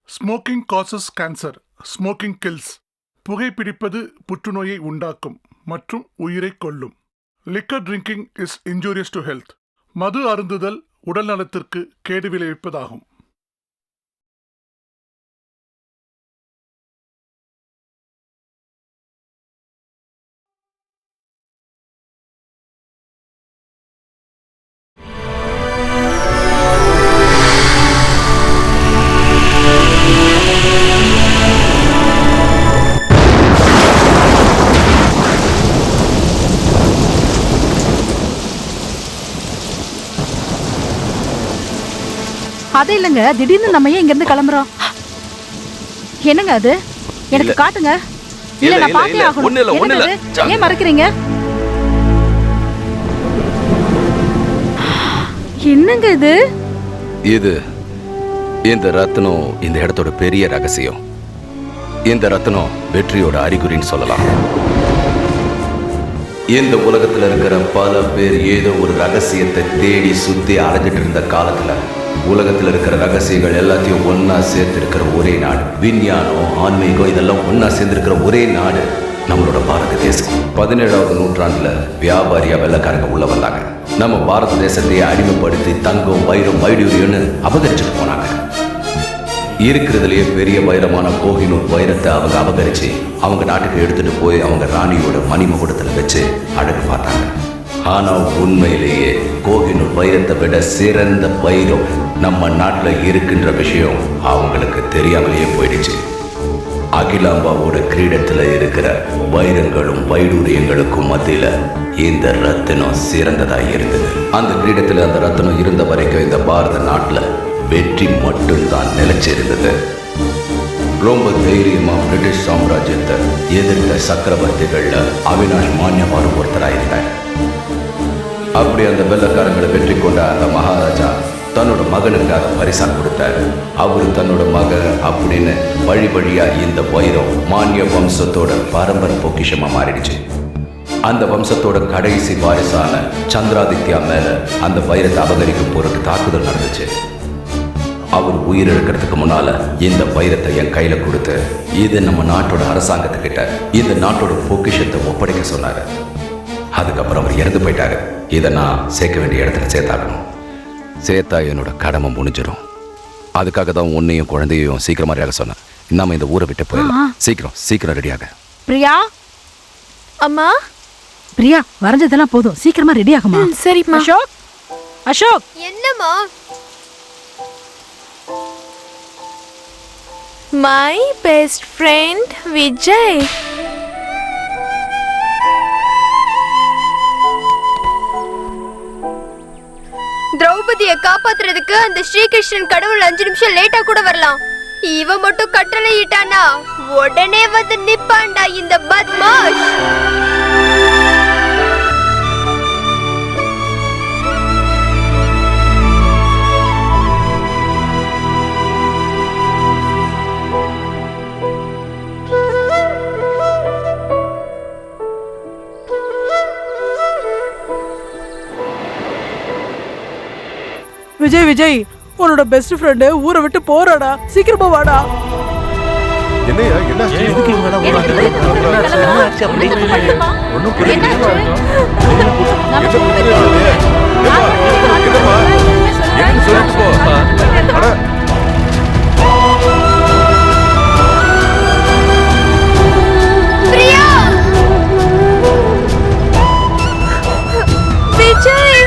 Smoking causes cancer, smoking kills. புகைப்பிடிப்பது புற்றுநோயை உண்டாக்கும் மற்றும் உயிரை கொல்லும். Liquor drinking is injurious to health. மது அருந்துதல் உடல் நலத்திற்கு கேடு விளைவிப்பதாகும். அது இல்லங்க, திடீர்னு நம்ம ஏன் இங்க இருந்து கிளம்புறோம்? என்னங்க அது? எனக்கு காட்டுங்க. இல்ல நான் பார்த்தே ஆகணும். ஏன் மறைக்கிறீங்க? என்னங்க இது? இது இந்த ரத்னம் இந்த இடத்தோட பெரிய ரகசியம். இந்த ரத்னம் வெற்றியோட அறிகுறின்னு சொல்லலாம். இந்த உலகத்துல இருக்கிற பல பேர் ஏதோ ஒரு ரகசியத்தை தேடி சுத்தி அலைஞ்சிட்டு இருந்த காலத்துல உலகத்தில் இருக்கிற ரகசியங்கள் எல்லாத்தையும் ஒன்னா சேர்த்து இருக்கிற ஒரே நாடு, விஞ்ஞானம், ஆன்மீகம் இதெல்லாம் ஒன்னா சேர்ந்திருக்கிற ஒரே நாடு நம்மளோட பாரத தேசம். 17ஆவது நூற்றாண்டுல வியாபாரியா வெள்ளக்காரங்க உள்ள வந்தாங்க. நம்ம பாரத தேசத்தையே அடிமைப்படுத்தி தங்கம், வைரம், வைடூரியம்னு அபகரிச்சுட்டு போனாங்க. இருக்கிறதுலயே பெரிய வைரமான கோஹினூர் வைரத்தை அவங்க அபகரிச்சு அவங்க நாட்டுக்கு எடுத்துட்டு போய் அவங்க ராணியோட மணிமகுடத்துல வச்சு அழகு பார்த்தாங்க. ஆனா உண்மையிலேயே கோஹினூர் வைரத்தை விட சிறந்த வைரம் நம்ம நாட்டில் இருக்கின்ற விஷயம் அவங்களுக்கு தெரியாமலேயே போயிடுச்சு. அகிலாம்பாவோட கிரீடத்துல இருக்கிற வைரங்களும் வைடூரியங்களுக்கும் மத்தியில இந்த ரத்தினம் சிறந்ததா இருந்தது. அந்த கிரீடத்துல அந்த ரத்தினம் இருந்த வரைக்கும் இந்த பாரத நாட்டுல வெற்றி மட்டும்தான் நிலைச்சிருந்தது. ரொம்ப தைரியமா பிரிட்டிஷ் சாம்ராஜ்யத்தை எதிர்த்த சக்கரவர்த்திகள்ல அவினாஷ் மான்யவாரும் ஒருத்தராயிருந்தார். அப்படி அந்த வெள்ளக்காரங்களை வெற்றி கொண்ட அந்த மகாராஜா தன்னோட மகனுக்காக பரிசா கொடுத்தாரு. அவரு தன்னோட மகன் அப்படின்னு வழி வழியா இந்த வைரம் மானிய வம்சத்தோட பாரம்பரிய பொக்கிஷமா மாறிடுச்சு. அந்த வம்சத்தோட கடைசி வாரிசான சந்திராதித்யா மேல அந்த வைரத்தை அபகரிக்கும் பொருட்டு தாக்குதல் நடந்துச்சு. அவர் உயிரிழக்கிறதுக்கு முன்னால இந்த வைரத்தை என் கையில கொடுத்து இது நம்ம நாட்டோட அரசாங்கத்துக்கிட்ட இந்த நாட்டோட பொக்கிஷத்தை ஒப்படைக்க சொன்னாரு. அதுக்கப்புறம் அவர் இறந்து போயிட்டாரு. இதை நான் சேர்க்க வேண்டிய இடத்துல சேர்த்தாகணும். சேர்த்தா என்னோட கடமை முடிஞ்சிடும். அதுக்காக தான் உன்னையும் குழந்தையும் சீக்கிரமா ரெடியாக சொன்னேன். நாம இந்த ஊரை விட்டு போயிடலாம். சீக்கிரம் ரெடியாக. பிரியா, அம்மா. பிரியா, வரைஞ்சதெல்லாம் போதும், சீக்கிரமா ரெடி ஆகுமா? சரிம்மா. அசோக், அசோக். என்னம்மா? My best friend Vijay. திரௌபதியை காப்பாத்துறதுக்கு அந்த ஸ்ரீகிருஷ்ணன் கடவுள் 5 நிமிஷம் லேட்டா கூட வரலாம். இவ மட்டும் கட்டளை இட்டானா உடனே வந்து நிப்பாண்டா இந்த பத்மாஷ். விஜய் விஜய், உன்னோட பெஸ்ட் ஃப்ரெண்டு ஊரை விட்டு போறாடா, சீக்கிரமா வாடா. என்னையா என்ன எதுக்கு இவங்க எல்லாம் போறாங்க? என்னாச்சு அப்படி? ஒண்ணும் புரியல. என்ன சொல்லிட்டு போ. அட பிரியா, விஜய்,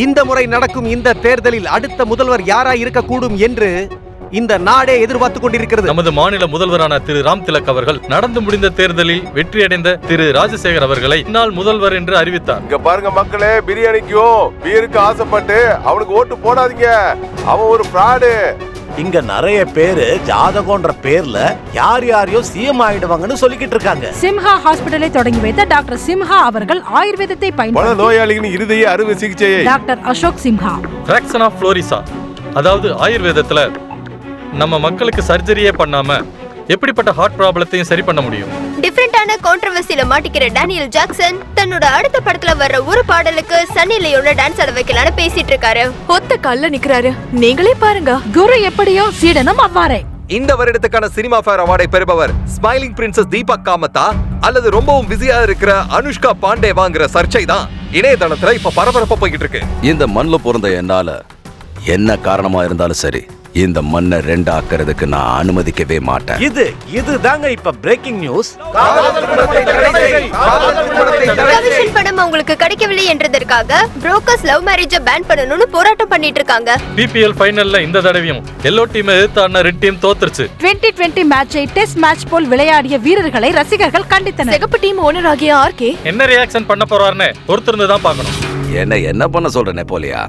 இந்த முறை நடக்கும் இந்த தேர்தலில் அடுத்த முதல்வர் யாரா இருக்கக்கூடும் என்று இந்த நாடே எதிர்பார்த்து கொண்டிருக்கிறது. நமது மாநில முதல்வரான திரு ராம் திலக் அவர்கள் நடந்து முடிந்த தேர்தலில் வெற்றியடைந்த திரு ராஜசேகர் அவர்களை இந்நாள் முதல்வர் என்று அறிவித்தார். இங்க பாருங்க மக்களே, பிரியாணிக்கும் பீருக்கு ஆசைப்பட்டு அவனுக்கு ஓட்டு போடாதீங்க. அவன் ஒரு ஃப்ராடு. இங்க நிறைய பேரு ஜாதகம்ன்ற பேர்ல யார் யாரையோ சிஎம் ஆயிடுவாங்கன்னு சொல்லிக்கிட்டு இருக்காங்க. சிம்ஹா ஹாஸ்பிடலை தொடங்கி வைத்த டாக்டர் சிம்ஹா அவர்கள் ஆயுர்வேதத்தை பல பயன்படுத்தி நோயாளிகளின் இருதய அறுவை சிகிச்சையை doctor Ashok Simha fraction of ஃப்ளோரிசா, அதாவது ஆயுர்வேதத்துல நம்ம மக்களுக்கு சர்ஜரியே பண்ணாம எப்படிப்பட்ட ஹார்ட் ப்ராப்ளத்தையும் சரி பண்ண முடியும். டிஃபரெண்டான கான்ட்ரோவர்சில மாட்டிக்கிற டேனியல் ஜாக்சன் தன்னோட அடுத்த படத்துல வர்ற ஒரு பாடலுக்கு சன்னி லியோட டான்ஸ் ஆட வைக்கலாம்னு பேசிட்டு இருக்காரு. ஒத்த கல்ல நிக்கிறாரு. நீங்களே பாருங்க. குரு எப்படியோ சீடனும் அவ்வாறே. இந்த வருடத்துக்கான சினிமா ஃபேர் அவார்டை பெறுபவர் ஸ்மைலிங் பிரின்சஸ் தீபக் காமத்தா அல்லது ரொம்பவும் பிஸியா இருக்கிற அனுஷ்கா பாண்டேவாங்கிற சர்ச்சை தான் இணையதளத்துல இப்ப பரபரப்பா போய்கிட்டு இருக்கு. இந்த மண்ணில் பிறந்த என்னால என்ன காரணமா இருந்தாலும் சரி, இந்த மண்ணை ரெண்டு ஆக்கிறதுக்கு நான் அனுமதிக்கவே மாட்டேன். இதுதாங்க இப்ப பிரேக்கிங் நியூஸ். கமிஷன் பணம் உங்களுக்கு கிடைக்கவில்லை என்றதற்காக புரோக்கர்ஸ் லவ் மேரேஜை பேன் பண்ணணும்னு போராட்டம் பண்ணிட்டு இருக்காங்க. பிபிஎல் ஃபைனல்ல இந்த தடவையும் எல்லோ டீம் எதிர்த்து ஆடின ரெட் டீம் தோத்துருச்சு. 2020 மேட்சை டெஸ்ட் மேட்ச் போல் விளையாடிய வீரர்களை ரசிகர்கள் கண்டித்தனர். சிகப்பு டீம் ஓனர் ஆகிய ஆர்கே என்ன ரியாக்ஷன் பண்ண போறாருன்னு பொறுத்திருந்து தான் பார்க்கணும். என்ன பண்ண சொல்ற நெப்போலியா?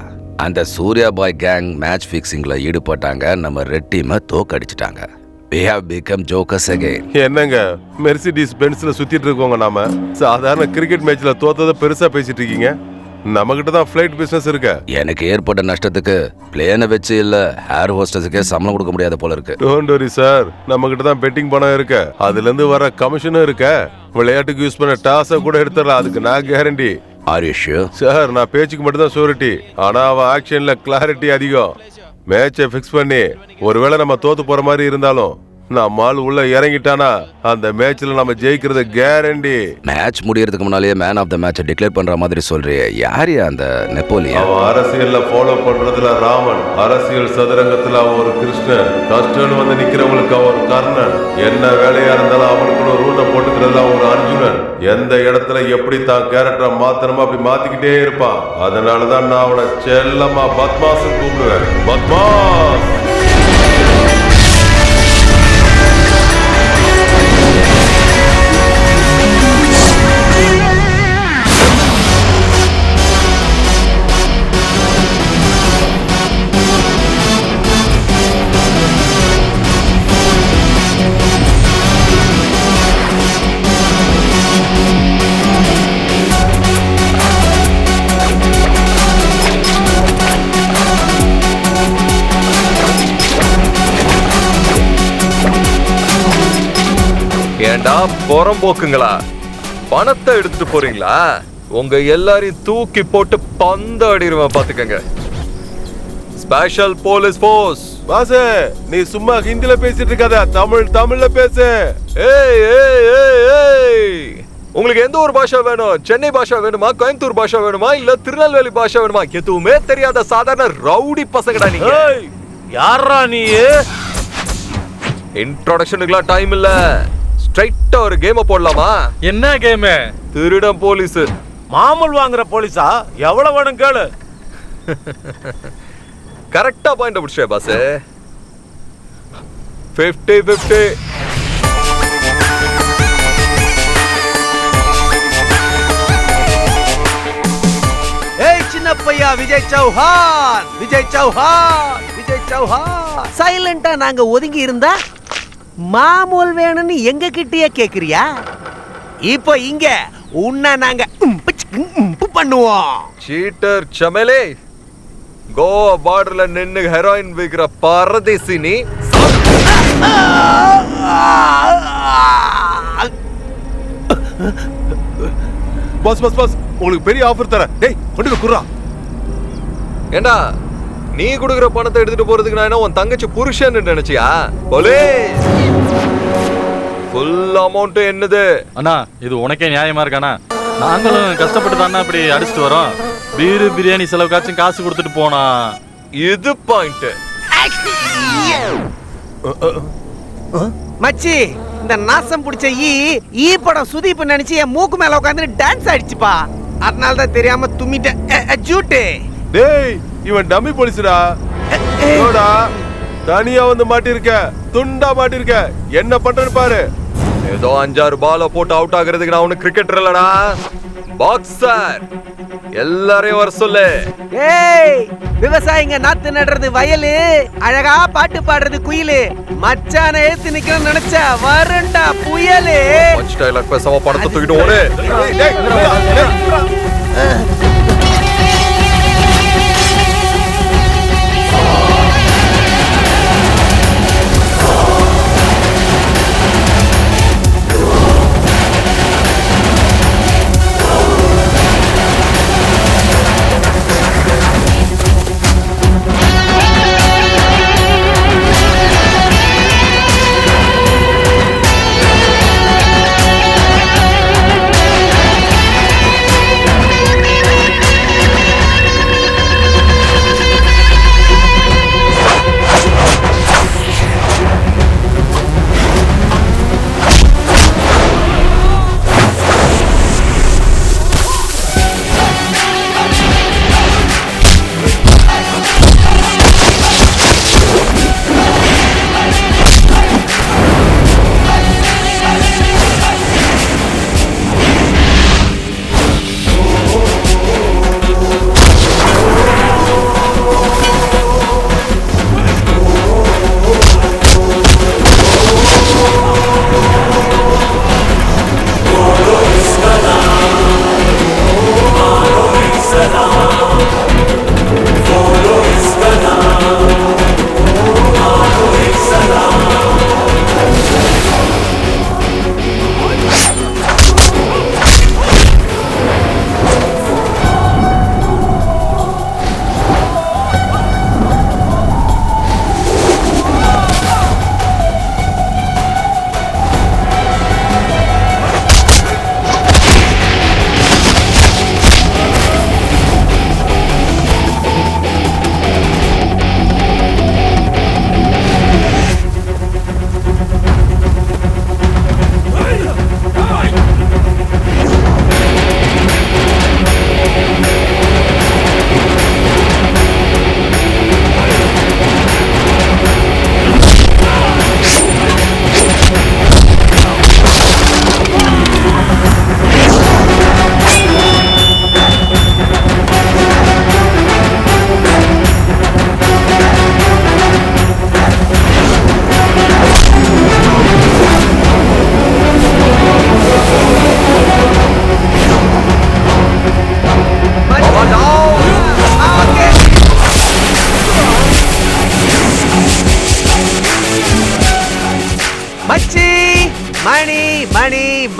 அந்த சூர்யா பாய் கேங் மேட்ச் ஃபிக்ஸிங்ல ஈடுபட்டாங்க. நம்ம ரெட் டீமை தோக்கடிச்சிட்டாங்க. We have become jokers again. என்னங்க மெர்சிடிஸ் பென்ஸ்ல சுத்திட்டு இருக்கோங்க. நாம சாதாரண கிரிக்கெட் மேட்ச்ல தோத்தத பெருசா பேசிட்டு இருக்கீங்க. நம்ம கிட்ட தான் ஃளைட் பிசினஸ் இருக்கு. எனக்கு ஏற்பட்ட நஷ்டத்துக்கு பிளேனை வச்சு இல்ல ஏர் ஹோஸ்டஸுக்கே சம்பளம் கொடுக்க முடியாத போல இருக்கு. டோன்ட் வரி சார், நம்ம கிட்ட தான் பெட்டிங் பணம் இருக்கு. அதுல இருந்து வர கமிஷனும் இருக்கு. விளையாட்டுக்கு யூஸ் பண்ண டாஸ கூட எடுத்துடலாம். அதுக்கு நான் guarantee. Are you sure? Sir, நான் பேச்சுக்கு மட்டும் தான் ஷூரிட்டி. ஆனா அவன் ஆக்ஷன்ல கிளாரிட்டி அதிகம். மேட்சை ஃபிக்ஸ் பண்ணி ஒருவேளை நம்ம தோத்து போற மாதிரி இருந்தாலும் நம்ம ஆள் உள்ள இறங்கிட்டானா அந்த மேட்ச்ல நம்ம ஜெயிக்கிறது கேரண்டி. மேட்ச் முடியறதுக்கு முன்னாலேயே மேன் ஆஃப் த மேட்சை டிக்ளேர் பண்ற மாதிரி சொல்றியே, யார் அந்த நெப்போலியன்? அவன் அரசியல்ல ஃபாலோ பண்றதுல ராமன், அரசியல் சதுரங்கத்துல அவன் ஒரு கிருஷ்ணன், கஷ்டன் வந்து நிக்கிறவங்களுக்கு அவன் ஒரு கர்ணன், என்ன வேலையா இருந்தாலும் அவனுக்கு ஒரு ரூட்டை போட்டுக்கிறதுல அவன் ஒரு அர்ஜுனன். எந்த இடத்துல எப்படி தான் கேரக்டரை மாத்தணுமோ அப்படி மாத்திக்கிட்டே இருப்பான். அதனாலதான் நான் அவனை செல்லமா பத்மாஸ் கூப்பிடுவேன். பத்மாஸ். ஏண்டா புறம்போக்குங்களா, பணத்தை எடுத்துட்டு போறீங்களா? உங்க எல்லாரையும் தூக்கி போட்டு பந்து அடிடுவேன் பாத்துக்கங்க. Special police force. பாஸ், நீ சும்மா ஹிந்தில பேசிட்டு இருக்காத, தமிழ்ல பேசு. ஏய் ஏய் ஏய் ஏய், உங்களுக்கு எந்த ஒரு பாஷா வேணும்? சென்னை பாஷா வேணுமா, கோயம்புத்தூர் பாஷா வேணுமா, இல்ல திருநெல்வேலி பாஷா வேணுமா? எதுவுமே தெரியாத சாதாரண ரவுடி பசங்கடா நீங்க. யாரா நீ? இன்ட்ரோடக்ஷனுக்குலாம் டைம் இல்ல. ஸ்ட்ரைட்டா ஒரு கேம் போடலாமா? என்ன கேம்? திருடம் போலீஸ். மாமூல் வாங்குற போலீஸா? எவ்வளவு வேணும் கேளு. கரெக்டா பாயிண்ட் பிடிச்சே பாஸ். 50-50. ஏய் சின்ன பையா, விஜய் சௌஹான், விஜய் சௌஹான், விஜய் சௌஹான். சைலண்டா நாங்க ஒதுங்கி இருந்தா மாமூல் வேணும்னு எங்க கிட்டயே கேக்குறியா? இப்போ இங்க உன்ன நாங்க பண்ணுவோம். சீட்டர் சமேலே, கோவா பார்டர்ல நின்னு ஹெரோயின் விக்கிற பரதேசி நீ. பாஸ் பாஸ் பாஸ், உங்களுக்கு பெரிய ஆஃபர் தரேன். டேய் கொண்டு போய் குறா. ஏண்டா நீ குடுக்குற பணத்தை எடுத்துட்டு போறதுக்கு நான் என்ன உன் தங்கச்சி புருஷன்னு நினைச்சியா? போலீஸ் ஃபுல் அமௌண்ட் என்னது? அண்ணா இது உனக்கே நியாயமா இருக்கானா? நாங்களும் கஷ்டப்பட்டு தானே இப்படி அடிச்சுட்டு வரோம். பீரு பிரியாணி செலவுக்காச்சும் காசு கொடுத்துட்டு போனா. இது பாயிண்ட். மச்சி, இந்த நாசம் பிடிச்ச ஈ படம் சுதீப் நினைச்சு என் மூக்கு மேல உட்காந்து டான்ஸ் ஆடிச்சுப்பா. அதனால தான் தெரியாம தும்மிட்டேன். ஜூட்டு. டேய், இவன் டம்மி போலீஸ்டா. ஏடா தனியா வந்து மாட்டிருக்க, துண்டா மாட்டிருக்க. என்ன பண்றன்னு பாரு. ஏதோ 5-6 பால போட்டு அவுட் ஆகிறதுக்கு நான் ஒண்ணு கிரிக்கெட்டர் இல்லடா, பாக்ஸர். எல்லாரையும் வர சொல்லு. ஏய் விவசாயிங்க நாத்து நடுறது வயலு, அழகா பாட்டு பாடுறது குயிலு. மச்சான எழுத்து நிக்கணும்னு நினைச்சா வருண்டா புயலு. பஞ்ச் டயலாக் பேசாம படத்தை தூக்கிட்டு ஓடு.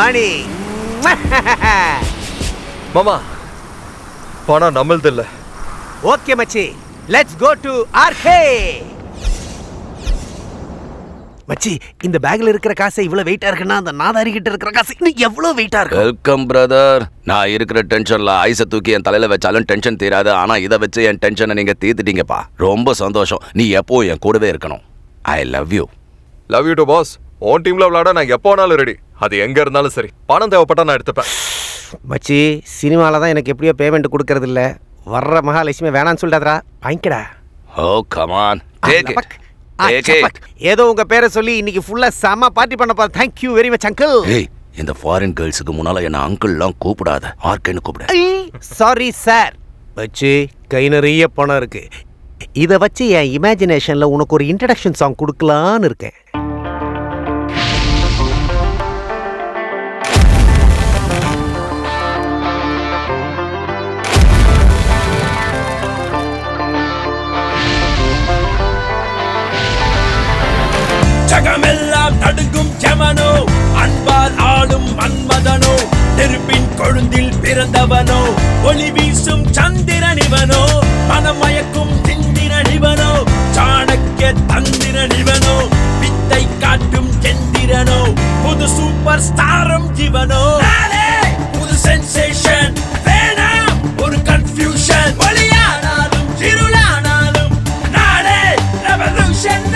மணி. மாமா பணம் நம்மளது இல்ல. ஓகே மச்சி, லெட்ஸ் கோ டு ஆர்கே. மச்சி, இந்த பேக்ல இருக்கிற காசு இவ்வளவு வெயிட்டா இருக்குன்னா அந்த நாதாரி கிட்ட இருக்கிற காசு இன்னும் எவ்வளவு வெயிட்டா இருக்கு. Welcome brother. நான் இருக்கிற டென்ஷன்ல ஐஸை தூக்கி என் தலையில வச்சாலும் டென்ஷன் தீராது. ஆனா இதை வச்சு என் டென்ஷனை நீங்க தீர்த்துட்டீங்கப்பா. ரொம்ப சந்தோஷம். நீ எப்போ என் கூடவே இருக்கணும். I love you. Love you too boss. உன் டீம்ல விளையாட நான் எப்போ வேணாலும் ரெடி. அது எங்க இருந்தாலும் சரி. பணம் தேவைப்பட்டா நான் எடுத்துப்பேன். மச்சி, சினிமால தான் எனக்கு எப்படியோ பேமெண்ட் கொடுக்கறது இல்ல. வர்ற மகாலட்சுமி வேணான்னு சொல்லிட்டாதரா. வாங்கிக்கடா. ஓ கம் ஆன், டேக் இட். ஏதோ உங்க பேரை சொல்லி இன்னைக்கு ஃபுல்லா செம பார்ட்டி பண்ண போறேன். Thank you very much uncle. ஏய், இந்த ஃபாரின் கேர்ள்ஸ்க்கு முன்னால என்ன அங்கிள்லாம் கூப்பிடாத. ஆர்கேன்னு கூப்பிடு. Sorry sir. மச்சி, கை நிறைய பணம் இருக்கு. இத வச்சு என் இமேஜினேஷன்ல உனக்கு ஒரு இன்ட்ரடக்ஷன் சாங் கொடுக்கலான்னு இருக்கேன். ஜகமெல்லாம் நடுங்கும் யமனோ, அன்பால் ஆளும் மன்மதனோ, நெருப்பின் கொழுந்தில் பிறந்தவனோ, ஒளி வீசும் சந்திரனிவனோ, மனமயக்கும் திந்திரனிவனோ, சாணக்கிய தந்திரனிவனோ, வித்தை காட்டும் எந்திரனோ, புது சூப்பர் ஸ்டாரம் இவனோ. புது சென்சேஷன் வேணாம், ஒரு கன்ஃபியூஷன். ஒளியானாலும் இருளானாலும் நானே ரெவல்யூஷன்.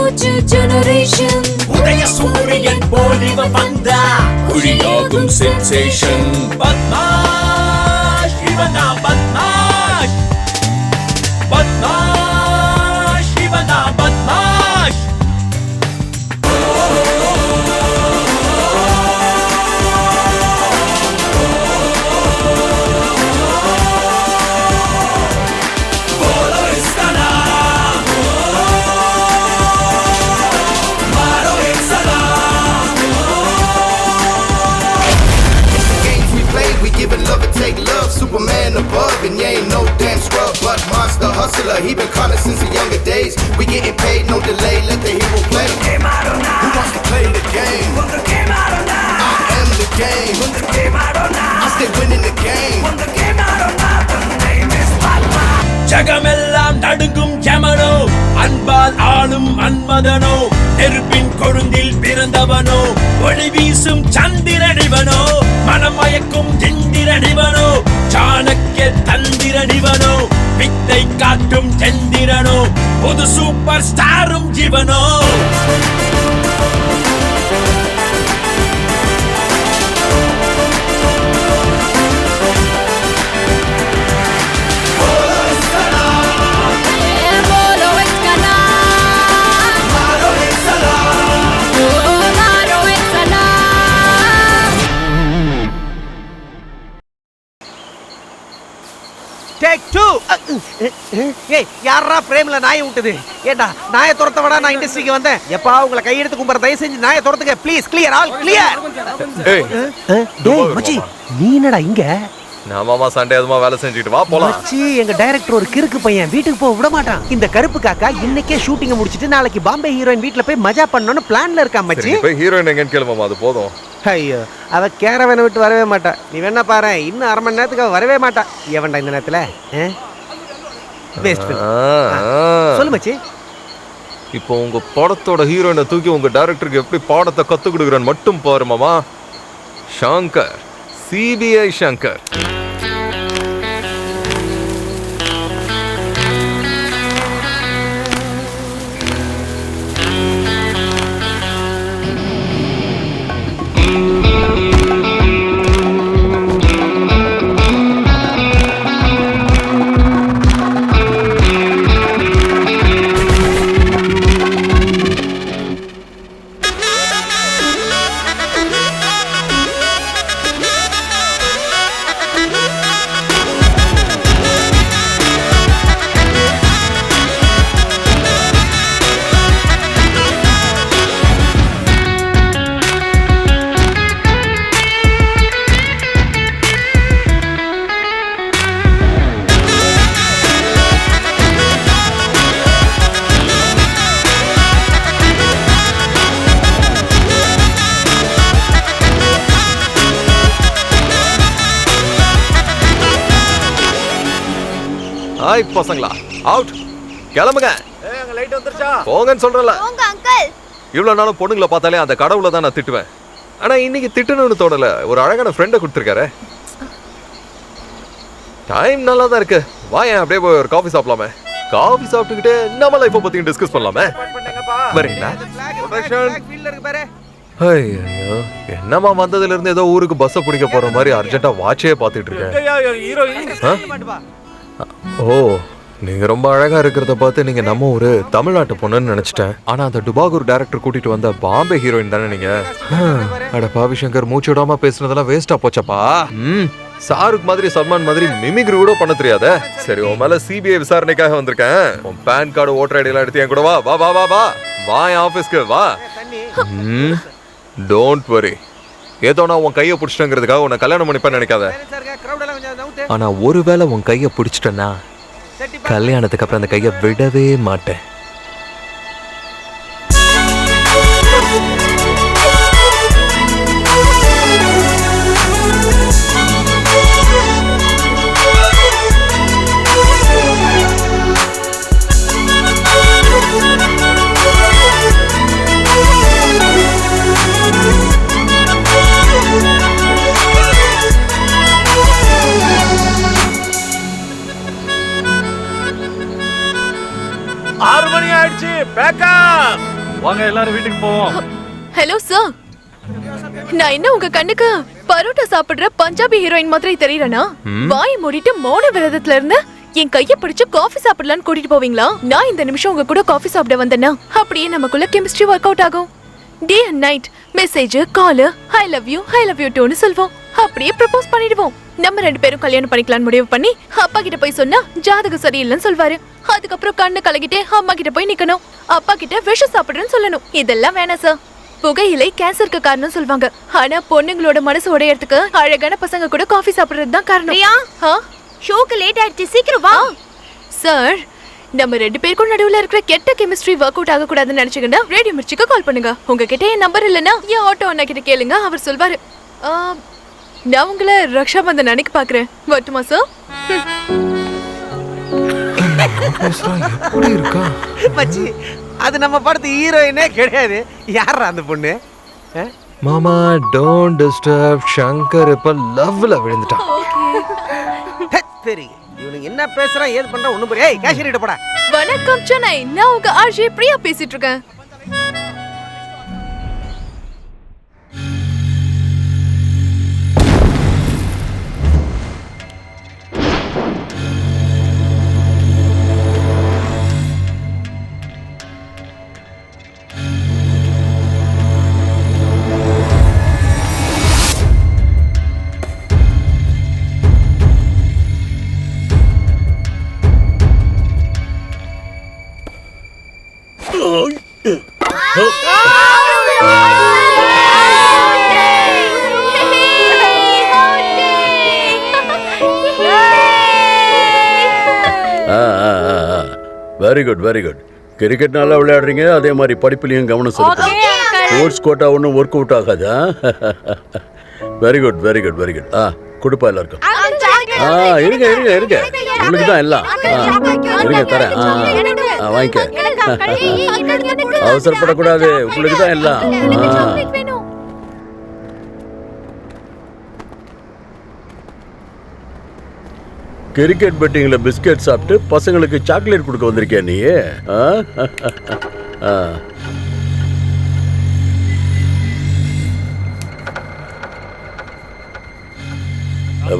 போச்சு ஜெனரேஷன் உதய சூரியன் போல் இவ வந்தா குழியாகும் சென்சேஷன் பத்மாஷ் இவனா பத்மாஷ் பத்மாஷ் இவனா பத்மாஷ் Take love, Superman above, and you ain't no damn scrub, but monster hustler. He been calling since the younger days. We getting paid, no delay. Let the hero play. Who wants to play the game? I am the game. I stay winning the game. ஜகமெல்லாம் நடுங்கும் Emeneau அன்பால் ஆளும் மன்மதனோ நெருப்பின் கொழுந்தில் பிறந்தவனோ ஒளி வீசும் சந்திரனிவனோ மனமயக்கும் இந்திரனிவனோ சாணக்கிய தந்திரனிவனோ வித்தை காட்டும் சந்திரனோ புது super ஸ்டாரும் ஜீவனோ Take 2. ஏய் யாரா பிரேம்ல நாயை விட்டது? ஏண்டா நாயை துரத்த விட நான் இண்டஸ்ட்ரிக்கு வந்தேன். எப்பா உங்களை கையெடுத்து கும்பற தயவு செஞ்சு நாயை துரத்துங்க ப்ளீஸ். Clear all clear. டேய் மச்சி நீ என்னடா இங்க? நான் மாமா சண்டே அதுமா வேலை செஞ்சுட்டு வா போலாம். மச்சி எங்க டைரக்டர் ஒரு கிறுக்கு பையன் வீட்டுக்கு போக விட மாட்டான். இந்த கருப்பு காக்கா இன்னைக்கே ஷூட்டிங் முடிச்சிட்டு நாளைக்கு பாம்பே ஹீரோயின் வீட்ல போய் மஜா பண்ணனும்னு பிளான்ல இருக்கான் மச்சி. போய் ஹீரோயின் எங்கன்னு கேளு மாமா அது போதும். ஐயோ அவ கேரவனை விட்டு வரவே மாட்டா. நீ வேணா பாரு இன்னும் அரை மணி நேரத்துக்கு வரவே மாட்டா. எவன்டா இந்த நேரத்துல? பெஸ்ட் சொல்லு மச்சி. இப்போ உங்க படத்தோட ஹீரோயினை தூக்கி உங்க டைரக்டருக்கு எப்படி பாடத்தை கத்து கொடுக்குறேன்னு மட்டும் பாரு மாமா. சங்கர் சிபிஐ சங்கர். ஹாய் பசங்களா அவுட் கிளம்புங்க. அங்க லைட் வந்துருச்சா? போங்கன்னு சொல்றல. போங்க அங்கிள். இவ்வளவு நாளும் பொண்ணுங்களை பார்த்தாலே அந்த கடவுளை தான் நான் திட்டுவேன். ஆனா இன்னைக்கு திட்டணும்னு தோணல. ஒரு அழகான ஃப்ரெண்டை கொடுத்துருக்காரு. டைம் நல்லா தான் இருக்கு. வாயேன் அப்படியே போய் ஒரு காஃபி சாப்பிடலாமே. காஃபி சாப்பிட்டுக்கிட்டே நம்ம லைஃப்பை பத்தியும் டிஸ்கஸ் பண்ணலாமே. வரீங்களா? ஐயோ என்னமா வந்ததுல இருந்து ஏதோ ஊருக்கு பஸ்ஸை பிடிக்க போற மாதிரி அர்ஜென்ட்டா வாட்சே பார்த்துட்டு இருக்கேன். ஓ நீங்க ரொம்ப அழகா இருக்கிறத பார்த்து நீங்க நம்ம ஒரு தமிழ்நாட்டு பொண்ணுன்னு நினைச்சிட்டேன். ஆனா அந்த டுபாகூர் டைரக்டர் கூட்டிட்டு வந்த பாம்பே ஹீரோயின் தானே நீங்க? அட பாவி சங்கர் மூச்சு விடாம பேசுனதெல்லாம் வேஸ்டா போச்சப்பா. சாருக் மாதிரி சல்மான் மாதிரி மிமிக்ரி கூட பண்ண தெரியாத. சரி உன் மேல சிபிஐ விசாரணைக்காக வந்திருக்கேன். உன் பேன் கார்டு ஓட்டர் ஐடி எல்லாம் எடுத்து என் கூட வா வா வா வா வா வா என் ஆபீஸ்க்கு வா. Don't worry. ஏதோ நான் உன் கையை பிடிச்சிட்டேங்கிறதுக்காக உன்னை கல்யாணம் பண்ணிப்பேன்னு நினைக்காத. ஆனா ஒருவேளை உன் கையை பிடிச்சிட்டேன்னா கல்யாணத்துக்கு அப்புறம் அந்த கையை விடவே மாட்டேன். ஆறு வாங்க எல்லாரும் வீட்டுக்கு போவோம். ஹலோ சார், நான் என்ன உங்க கண்ணுக்கு பரோட்டா சாப்பிடுற பஞ்சாபி ஹீரோயின் மாதிரி தெரியறேனா? வாய் மூடிட்டு மௌன விரதத்துல இருந்து என் கைய பிடிச்சு காஃபி சாப்பிடலான்னு கூட்டிட்டு போவீங்களா? நான் இந்த நிமிஷம் உங்க கூட காஃபி சாப்பிட வந்தேன்னா அப்படியே நமக்குள்ள கெமிஸ்ட்ரி ஒர்க் அவுட் ஆகும். Day and night message, call, I love you டூன்னு சொல்வோம். அப்படியே ப்ரப்போஸ் பண்ணிடுவோம். நம்ம 2 பேரும் கல்யாணம் பண்ணிக்கலாம்னு முடிவு பண்ணி அப்பா கிட்ட போய் சொன்னா ஜாதகம் சரியில்லைன்னு சொல்வாரு. அதுக்கப்புறம் கண்ணு கலகிட்டே அம்மா கிட்ட போய் நிக்கணும். அப்பா கிட்ட விஷம் சாப்பிடுறேன்னு சொல்லணும். இதெல்லாம் வேணாம் சார். புகையிலை கேன்சருக்கு காரணம் சொல்வாங்க. ஆனா பொண்ணுங்களோட மனசு உடையறதுக்கு அழகான பசங்க கூட காஃபி சாப்பிடுறது தான் காரணம். ஷோக்கு லேட் ஆயிடுச்சு, சீக்கிரம் வா. சார், நம்ம 2 பேருக்கும் நடுவுல இருக்கிற கெட்ட கெமிஸ்ட்ரி ஒர்க் அவுட் ஆக கூடாதுன்னு நினைச்சீங்கன்னா ரேடியோ மிர்ச்சிக்கு கால் பண்ணுங்க. உங்ககிட்ட என் நம்பர் இல்லைன்னா என் ஆட்டோ அண்ணா கிட்ட கேளுங்க, அவர் சொல்வாரு. நான் உங்களை ரக்ஷாபந்தன் அன்னைக்கு பாக்குறேன். வரட்டுமா சார்? எப்படி இருக்கா மச்சி, அது நம்ம படத்து ஹீரோயினே கிடையாது. யாரா அந்த பொண்ணு? மாமா டோன்ட் டிஸ்டர்ப். சங்கர் இப்ப லவ்ல விழுந்துட்டான். சரி, இவனுக்கு என்ன பேசுறா ஏது பண்றா ஒண்ணும் புரியல. ஏய் கேஷியர் கிட்ட போடா. வணக்கம் சென்னை, நான் உங்க ஆர்ஜே பிரியா பேசிட்டு இருக்கேன். Very good very good. Cricket நல்லா விளையாடுறீங்க, அதே மாதிரி படிப்புலையும் கவனம் செலுத்துங்க. ஸ்போர்ட்ஸ் கோட்டா ஒன்றும் ஒர்க் அவுட் ஆகாது. Very good very good very good. கொடுப்பா எல்லாருக்கும். இருங்க இருங்க இருங்க, உங்களுக்கு தான் எல்லாம். இருங்க தரேன். வாங்கிக்க. அவசரப்படக்கூடாது, உங்களுக்கு தான் எல்லாம். கிரிக்கெட் பெட்டிங்ல பிஸ்கெட் சாப்பிட்டு பசங்களுக்கு சாக்லேட் கொடுக்க வந்திருக்கியா நீ?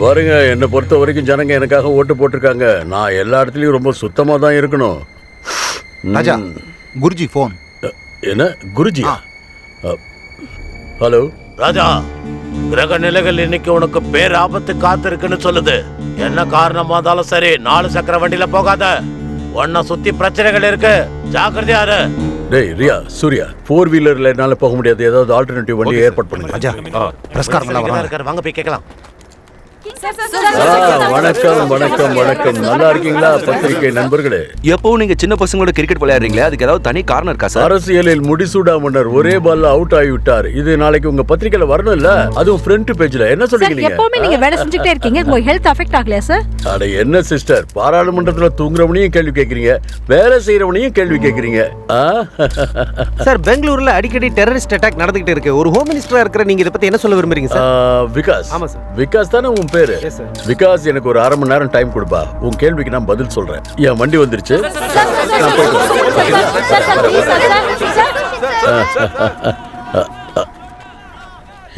பாருங்க, என்னை பொறுத்த வரைக்கும் ஜனங்க எனக்காக ஓட்டு போட்டிருக்காங்க. நான் எல்லா இடத்துலயும் ரொம்ப சுத்தமா தான் இருக்கணும். ராஜா, குருஜி போன். என்ன குருஜி? ஹலோ ராஜா, கிரக நிலைகள் இன்னைக்கு உனக்கு பேர் ஆபத்து காத்திருக்குன்னு சொல்லுது. என்ன காரணமா இருந்தாலும் சரி, 4 சக்கர வண்டியில போகாத. ஒன்ன சுத்தி பிரச்சனைகள் இருக்கு, ஜாக்கிரதையா இரு. டேய் ரியா, சூர்யா, 4 வீலர்ல என்னால போக முடியாது. ஏதாவது ஆல்டர்னேட்டிவ் வண்டி ஏற்பாடு பண்ணுங்க. ராஜா, பிரஸ்காரங்களா வராங்க, வாங்க போய் கேட்கலாம். வணக்கம் வணக்கம் வணக்கம். நல்லா இருக்கீங்களா பத்திரிகை நண்பர்களே? எப்பவும் நீங்க சின்ன பசங்களோட கிரிக்கெட் விளையாடுறீங்களே, அதுக்கு ஏதாவது தனி காரணம் இருக்கா சார்? அரசியலில் முடிசூடா மன்னர் ஒரே பால்ல அவுட் ஆகிவிட்டார். இது நாளைக்கு உங்க பத்திரிகையில வரணும் இல்ல? அதுவும் ஃப்ரண்ட் பேஜ்ல. என்ன சொல்றீங்க? எப்பவுமே நீங்க வேலை செஞ்சுட்டே இருக்கீங்க, உங்க ஹெல்த் அஃபெக்ட் ஆகலையா சார்? அட என்ன சிஸ்டர், பாராளுமன்றத்துல தூங்குறவனையும் கேள்வி கேக்குறீங்க, வேலை செய்யறவனையும் கேள்வி கேக்குறீங்க. சார், பெங்களூர்ல அடிக்கடி டெரரிஸ்ட் அட்டாக் நடந்துகிட்டு இருக்கு. ஒரு ஹோம் மினிஸ்டரா இருக்கிற நீங்க இத பத்தி என்ன சொல்ல விரும்புறீங்க சார்? விகாஸ். ஆமா சார். விகாஸ் தானே உன் பேரு? விகாஸ், எனக்கு ஒரு 1/2 மணி நேரம் டைம் கொடுப்பா. உன் கேள்விக்கு நான் பதில் சொல்றேன். என் வண்டி வந்துருச்சு, நான் போயிட்டு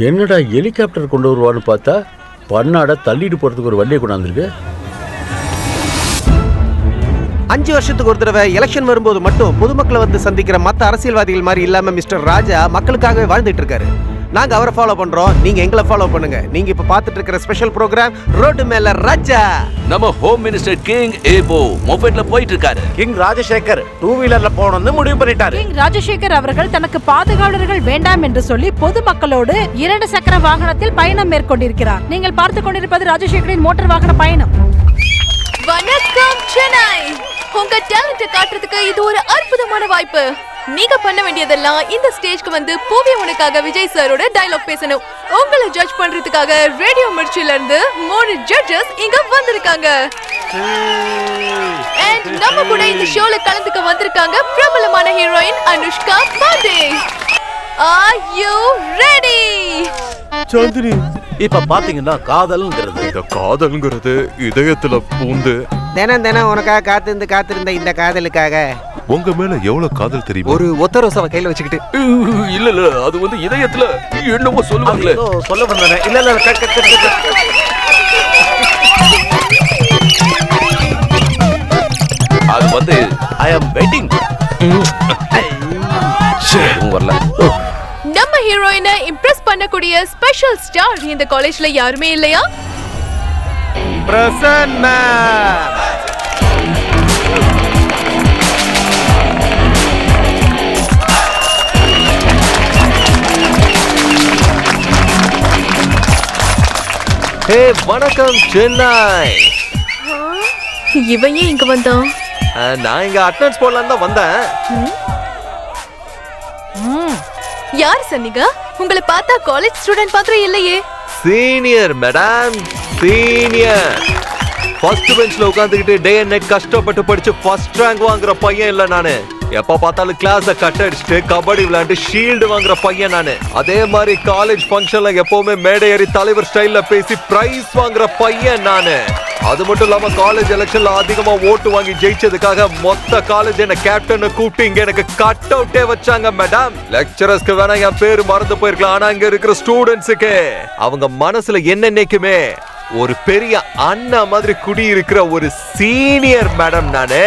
என்னடா ஹெலிகாப்டர் கொண்டு வருவான்னு பார்த்தா பன்னாட தள்ளிட்டு போறதுக்கு ஒரு வண்டியை கொண்டாந்துருக்கு. 5 வருஷத்துக்கு ஒரு தடவை எலெக்ஷன் வரும்போது மட்டும் பொதுமக்களை வந்து சந்திக்கிற மற்ற அரசியல்வாதிகள் மாதிரி இல்லாம மிஸ்டர் ராஜா மக்களுக்காகவே வாழ்ந்துட்டு இருக்காரு. நாங்க அவரை ஃபாலோ பண்றோம், நீங்க எங்களை ஃபாலோ பண்ணுங்க. நீங்க இப்ப பாத்துட்டு இருக்கிற ஸ்பெஷல் ப்ரோகிராம் ரோடு மேல ராஜா. நம்ம ஹோம் மினிஸ்டர் கிங் ஏபோ மொபைல்ல போயிட்டு இருக்காரு. கிங் ராஜசேகர் 2 வீலர்ல போகணும்னு முடிவு பண்ணிட்டாரு. கிங் ராஜசேகர் அவர்கள் தனக்கு பாதுகாவலர்கள் வேண்டாம் என்று சொல்லி பொதுமக்களோடு 2 சக்கர வாகனத்தில் பயணம் மேற்கொண்டிருக்கிறார். நீங்கள் பார்த்து கொண்டிருப்பது ராஜசேகரின் மோட்டார் வாகன பயணம். வணக்கம் சென்னை, உங்க டேலண்ட காட்டுறதுக்கு இது ஒரு அற்புதமான வாய்ப்பு. நீங்க பண்ண வேண்டியதெல்லாம் இந்த ஸ்டேஜ்க்கு வந்து பூவி உனக்காக விஜய் சாரோட டயலாக் பேசணும். உங்களை ஜட்ஜ் பண்றதுக்காக ரேடியோ மிர்ச்சில இருந்து 3 ஜட்ஜஸ் இங்க வந்திருக்காங்க. And நம்ம கூட இந்த ஷோல கலந்துக்க வந்திருக்காங்க பிரபலமான heroine Anushka Pandey. Are you ready? சந்திரி, இப்ப பாத்தீங்கன்னா காதல்ங்கிறது இதயத்துல பூந்து தினம் உனக்காக காத்திருந்த இந்த காதலுக்காக உங்க மேல எவ்வளவு காதல் தெரியும்? ஒரு ஒத்த ரோசாவை கையில வச்சுக்கிட்டு இல்ல இல்ல அது வந்து இதயத்துல என்னமோ சொல்லுவாங்களே. சொல்ல வந்தேன். இல்ல இல்ல அது வந்து ஐ அம் வெயிட்டிங். வரல. நம்ம ஹீரோயினை இம்ப்ரெஸ் பண்ணக்கூடிய ஸ்பெஷல் ஸ்டார் இந்த காலேஜ்ல யாருமே இல்லையா? பிரசன்னா. ஹே வணக்கம் சென்னை. இவன் ஏன் இங்க வந்தான்? நான் இங்க அட்டெண்டன்ஸ் போடலான்னு தான் வந்தேன். யார் சொன்னீங்க? உங்களை பார்த்தா காலேஜ் ஸ்டூடெண்ட் மாதிரி இல்லையே. Senior madam, senior. ஃபர்ஸ்ட் பெஞ்ச்ல உட்கார்ந்துகிட்டு டே அண்ட் நைட் கஷ்டப்பட்டு படிச்சு ஃபர்ஸ்ட் ரேங்க் வாங்குற பையன் இல்ல நானு. எப்ப பார்த்தாலும் கிளாஸ கட் அடிச்சுட்டு கபடி விளையாண்டு ஷீல்டு வாங்குற பையன் நானு. அதே மாதிரி காலேஜ் ஃபங்க்ஷன்ல எப்பவுமே மேடை ஏறி தலைவர் ஸ்டைல்ல பேசி பிரைஸ் வாங்குற பையன் நானு. அது மட்டும் இல்லாம காலேஜ் எலெக்ஷன்ல அதிகமா ஓட்டு வாங்கி ஜெயிச்சதுக்காக மொத்த காலேஜ் என்ன கேப்டன் கூப்பிட்டு இங்க எனக்கு கட் அவுட்டே வச்சாங்க மேடம். லெக்சரர்ஸ்க்கு வேணா என் பேரு மறந்து போயிருக்கலாம், ஆனா இங்க இருக்கிற ஸ்டூடெண்ட்ஸுக்கு அவங்க மனசுல என்னன்னைக்குமே ஒரு பெரிய அண்ணா மாதிரி குடி இருக்கிற ஒரு சீனியர் மேடம் நானு.